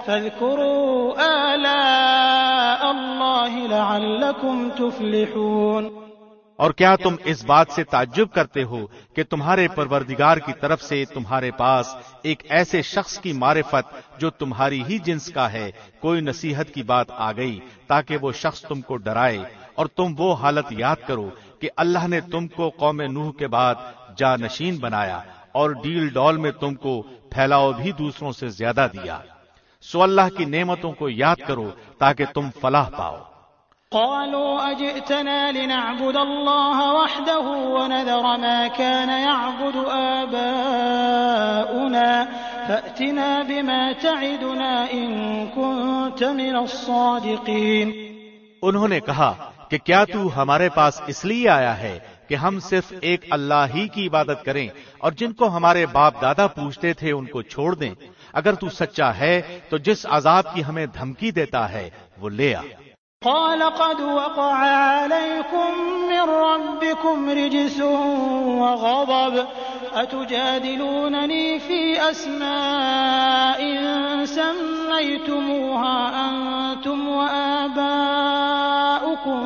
فاذكروا آلاء الله لعلكم تفلحون۔ اور کیا تم اس بات سے تعجب کرتے ہو کہ تمہارے پروردگار کی طرف سے تمہارے پاس ایک ایسے شخص کی معرفت جو تمہاری ہی جنس کا ہے کوئی نصیحت کی بات آ گئی تاکہ وہ شخص تم کو ڈرائے، اور تم وہ حالت یاد کرو کہ اللہ نے تم کو قوم نوح کے بعد جانشین بنایا اور ڈیل ڈول میں تم کو پھیلاؤ بھی دوسروں سے زیادہ دیا، سو اللہ کی نعمتوں کو یاد کرو تاکہ تم فلاح پاؤ۔ قالوا أجئتنا لنعبد الله وحده ونذر ما كان يعبد آباؤنا فأتنا بما تعدنا إن كنت من الصادقين۔ انہوں نے کہا کہ کیا تو ہمارے پاس اس لیے آیا ہے کہ ہم صرف ایک اللہ ہی کی عبادت کریں اور جن کو ہمارے باپ دادا پوچھتے تھے ان کو چھوڑ دیں؟ اگر تو سچا ہے تو جس عذاب کی ہمیں دھمکی دیتا ہے وہ لے آ۔ قال قد وقع عليكم من ربكم رجس وغضب أتجادلونني في أسماء سميتموها أنتم وآباؤكم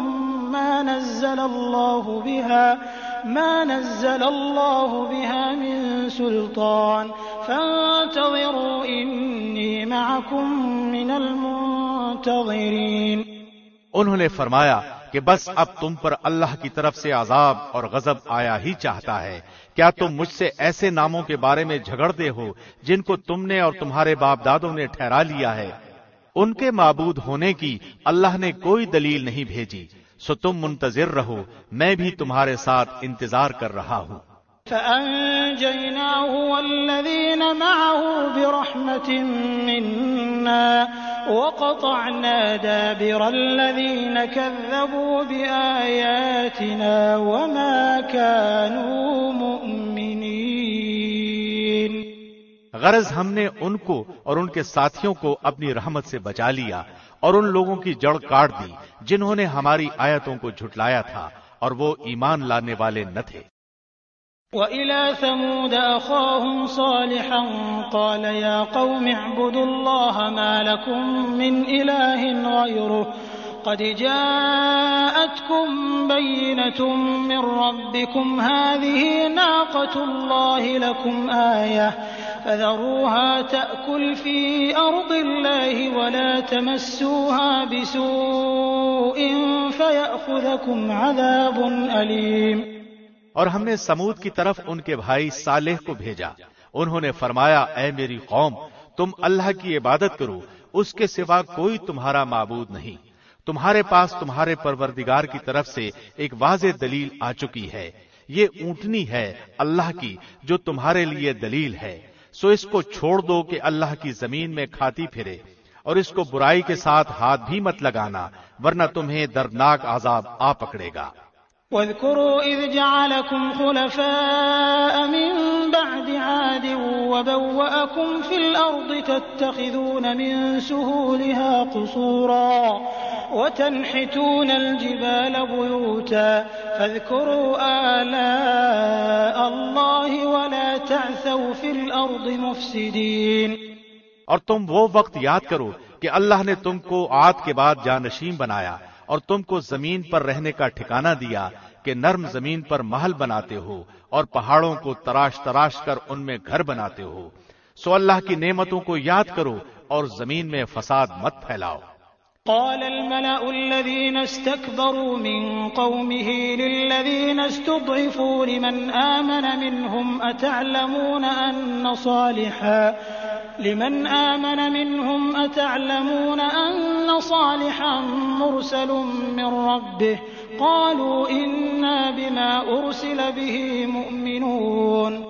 ما نزل الله بها من سلطان فانتظروا إني معكم من المنتظرين۔ انہوں نے فرمایا کہ بس اب تم پر اللہ کی طرف سے عذاب اور غضب آیا ہی چاہتا ہے۔ کیا تم مجھ سے ایسے ناموں کے بارے میں جھگڑتے ہو جن کو تم نے اور تمہارے باپ دادوں نے ٹھہرا لیا ہے؟ ان کے معبود ہونے کی اللہ نے کوئی دلیل نہیں بھیجی، سو تم منتظر رہو، میں بھی تمہارے ساتھ انتظار کر رہا ہوں۔ فأنجيناه والذين معه برحمة منا وقطعنا دابر الذين كذبوا بآياتنا وما كانوا مؤمنين۔ غرض ہم نے ان کو اور ان کے ساتھیوں کو اپنی رحمت سے بچا لیا اور ان لوگوں کی جڑ کاٹ دی جنہوں نے ہماری آیتوں کو جھٹلایا تھا اور وہ ایمان لانے والے نہ تھے۔ وَإِلَى ثَمُودَ أَخَاهُمْ صَالِحًا قَالَ يَا قَوْمِ اعْبُدُوا اللَّهَ مَا لَكُمْ مِنْ إِلَٰهٍ غَيْرُهُ قَدْ جَاءَتْكُمْ بَيِّنَةٌ مِّن رَّبِّكُمْ هَٰذِهِ نَاقَةُ اللَّهِ لَكُمْ آيَةً فَذَرُوهَا تَأْكُلْ فِي أَرْضِ اللَّهِ وَلَا تَمَسُّوهَا بِسُوءٍ فَيَأْخُذَكُمْ عَذَابٌ أَلِيمٌ۔ اور ہم نے سمود کی طرف ان کے بھائی صالح کو بھیجا، انہوں نے فرمایا اے میری قوم، تم اللہ کی عبادت کرو، اس کے سوا کوئی تمہارا معبود نہیں۔ تمہارے پاس تمہارے پروردگار کی طرف سے ایک واضح دلیل آ چکی ہے، یہ اونٹنی ہے اللہ کی جو تمہارے لیے دلیل ہے، سو اس کو چھوڑ دو کہ اللہ کی زمین میں کھاتی پھرے، اور اس کو برائی کے ساتھ ہاتھ بھی مت لگانا ورنہ تمہیں دردناک عذاب آ پکڑے گا۔ واذكروا إذ جعلكم خلفاء من بعد عاد وبوأكم في الأرض تتخذون من سهولها قصورا وتنحتون الجبال بيوتا فاذكروا آلاء الله ولا تعثوا في الأرض مفسدين۔ اور تم وہ وقت یاد کرو کہ اللہ نے تم کو عاد کے بعد جانشین بنایا اور تم کو زمین پر رہنے کا ٹھکانہ دیا کہ نرم زمین پر محل بناتے ہو اور پہاڑوں کو تراش تراش کر ان میں گھر بناتے ہو، سو اللہ کی نعمتوں کو یاد کرو اور زمین میں فساد مت پھیلاؤ۔ قال الملأ الذين استكبروا من قومه للذين استضعفوا لمن آمن منهم أتعلمون أن لمن آمن منهم أتعلمون أن صالحا مرسل من ربه قالوا إنا بما أرسل به مؤمنون۔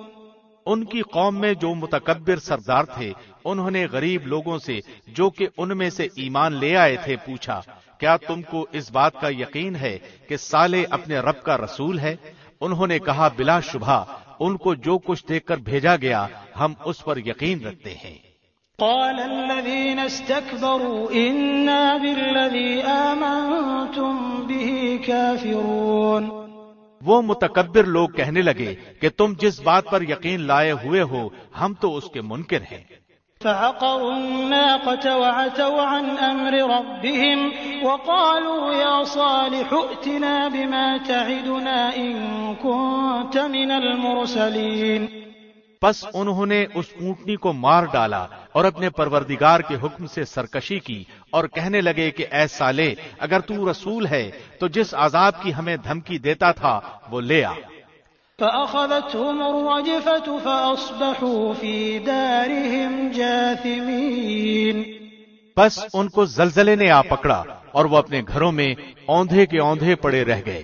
ان کی قوم میں جو متکبر سردار تھے انہوں نے غریب لوگوں سے جو کہ ان میں سے ایمان لے آئے تھے پوچھا، کیا تم کو اس بات کا یقین ہے کہ صالح اپنے رب کا رسول ہے؟ انہوں نے کہا، بلا شبہ ان کو جو کچھ دیکھ کر بھیجا گیا ہم اس پر یقین رکھتے ہیں۔ قال الذين استكبروا إنا بالذي آمنتم به كافرون۔ وہ متکبر لوگ کہنے لگے کہ تم جس بات پر یقین لائے ہوئے ہو ہم تو اس کے منکر ہیں۔ فعقروا الناقة وعتوا عن أمر ربهم وقالوا يا صالح ائتنا بما تعدنا إن كنت من المرسلين۔ پس انہوں نے اس اونٹنی کو مار ڈالا اور اپنے پروردگار کے حکم سے سرکشی کی اور کہنے لگے کہ اے صالح اگر تو رسول ہے تو جس عذاب کی ہمیں دھمکی دیتا تھا وہ لے آ۔ فأخذتهم الرجفة فأصبحوا في دارهم جاثمين۔ بس ان کو زلزلے نے آ پکڑا اور وہ اپنے گھروں میں اوندھے کے اوندھے پڑے رہ گئے۔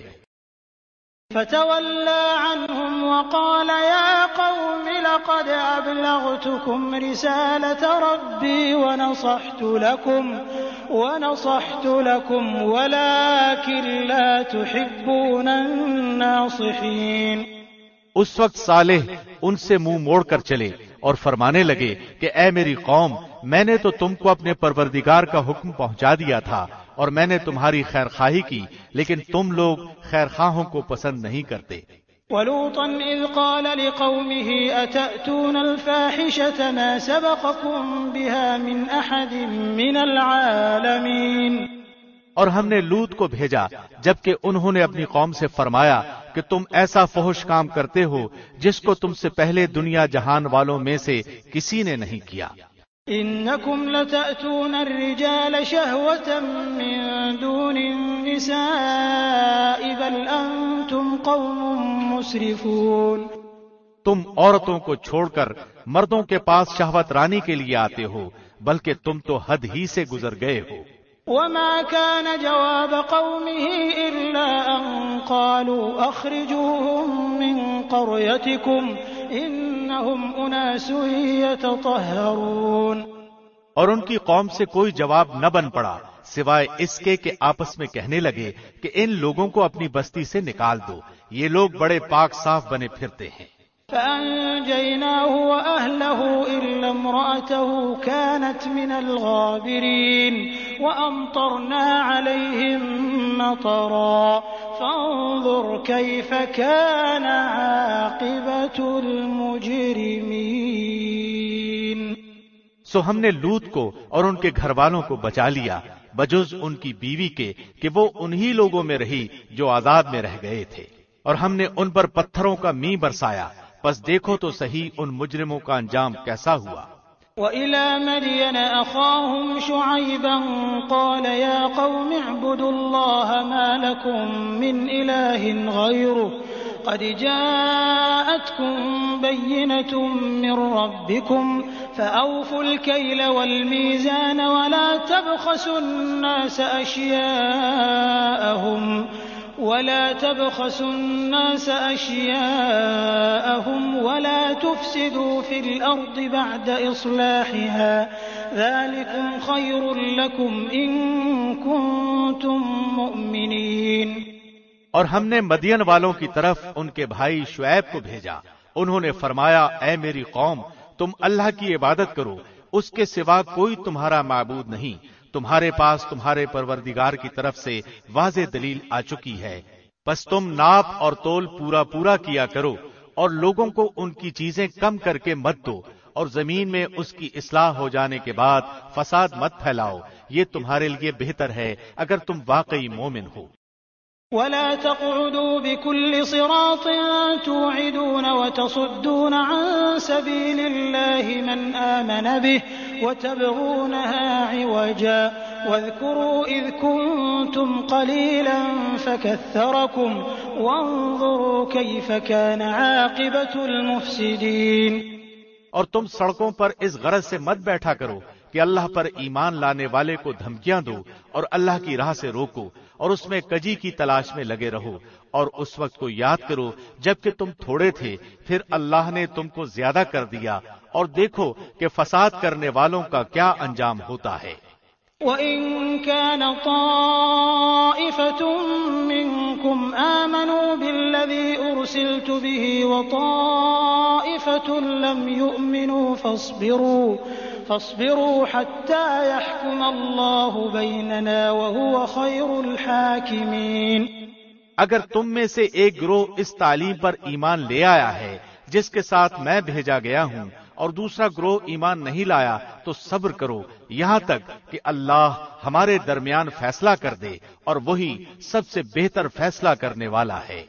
فتولى عنهم وقال يا قوم لقد أبلغتكم رسالة ربي ونصحت لكم ولكن لا تحبون الناصحين۔ اس وقت صالح ان سے منہ موڑ کر چلے اور فرمانے لگے کہ اے میری قوم، میں نے تو تم کو اپنے پروردگار کا حکم پہنچا دیا تھا اور میں نے تمہاری خیر خواہی کی، لیکن تم لوگ خیر خواہوں کو پسند نہیں کرتے۔ وَلُوطًا إِذْ قَالَ لِقَوْمِهِ أَتَأْتُونَ الْفَاحِشَةَ مَا سَبَقَكُم بِهَا مِنْ أَحَدٍ مِّنَ الْعَالَمِينَ۔ اور ہم نے لوط کو بھیجا جبکہ انہوں نے اپنی قوم سے فرمایا کہ تم ایسا فحش کام کرتے ہو جس کو تم سے پہلے دنیا جہان والوں میں سے کسی نے نہیں کیا۔ إنكم لتأتون الرجال شهوة من دون النساء بل أنتم قوم مسرفون۔ تم عورتوں کو چھوڑ کر مردوں کے پاس شہوت رانی کے لیے آتے ہو بلکہ تم تو حد ہی سے گزر گئے ہو۔ وما كان جواب قومه إلا أن قالوا أخرجوهم من قريتكم إنهم أناس يتطهرون۔ اور ان کی قوم سے کوئی جواب نہ بن پڑا سوائے اس کے کہ آپس میں کہنے لگے کہ ان لوگوں کو اپنی بستی سے نکال دو، یہ لوگ بڑے پاک صاف بنے پھرتے ہیں۔ فأنجيناه وأهله إلا امرأته كانت من الغابرين وأمطرنا عليهم مطرا فانظر كيف كان عاقبة المجرمين۔ سو ہم نے لوط کو اور ان کے گھر والوں کو بچا لیا بجز ان کی بیوی کے کہ وہ انہی لوگوں میں رہی جو عذاب میں رہ گئے تھے، اور ہم نے ان پر پتھروں کا می برسایا، بس دیکھو تو صحیح ان مجرموں کا انجام کیسا ہوا۔ وَإِلَى مَدْيَنَ أَخَاهُمْ شُعَيْبًا قَالَ يَا قَوْمِ اعْبُدُوا اللَّهَ مَا لَكُم مِّنْ إِلَٰهٍ غَيْرُهُ قَدْ جَاءَتْكُم بَيِّنَةٌ مِّن رَّبِّكُمْ فَأَوْفُوا الْكَيْلَ وَالْمِيزَانَ وَلَا تَبْخَسُوا النَّاسَ أَشْيَاءَهُمْ وَلَا تُفْسِدُوا فِي الْأَرْضِ بَعْدَ إِصْلَاحِهَا ذَلِكُمْ خَيْرٌ لَكُمْ إِن كُنتُم مُّؤْمِنِينَ۔ اور ہم نے مدین والوں کی طرف ان کے بھائی شعیب کو بھیجا، انہوں نے فرمایا اے میری قوم، تم اللہ کی عبادت کرو، اس کے سوا کوئی تمہارا معبود نہیں، تمہارے پاس تمہارے پروردگار کی طرف سے واضح دلیل آ چکی ہے، پس تم ناپ اور تول پورا کیا کرو اور لوگوں کو ان کی چیزیں کم کر کے مت دو، اور زمین میں اس کی اصلاح ہو جانے کے بعد فساد مت پھیلاؤ، یہ تمہارے لیے بہتر ہے اگر تم واقعی مومن ہو۔ ولا تقعدوا بكل صراط توعدون وتصدون عن سبيل الله من آمن به وتبغونها عوجا واذكروا إذ كنتم قليلا فكثركم وانظروا كيف كان عاقبة المفسدين۔ اور تم سڑکوں پر اس غرض سے مت بیٹھا کرو کہ اللہ پر ایمان لانے والے کو دھمکیاں دو اور اللہ کی راہ سے روکو اور اس میں کجی کی تلاش میں لگے رہو، اور اس وقت کو یاد کرو جبکہ تم تھوڑے تھے، پھر اللہ نے تم کو زیادہ کر دیا، اور دیکھو کہ فساد کرنے والوں کا کیا انجام ہوتا ہے۔ وَإِن كَانَ طَائِفَةٌ مِّنكُمْ آمَنُوا بِالَّذِي أُرْسِلْتُ بِهِ وَطَائِفَةٌ لَّمْ يُؤْمِنُوا فاصبروا حتى يحكم الله بيننا وهو خير الحاكمين۔ اگر تم میں سے ایک گروہ اس تعلیم پر ایمان لے آیا ہے جس کے ساتھ میں بھیجا گیا ہوں، اور دوسرا گروہ ایمان نہیں لایا، تو صبر کرو یہاں تک کہ اللہ ہمارے درمیان فیصلہ کر دے، اور وہی سب سے بہتر فیصلہ کرنے والا ہے۔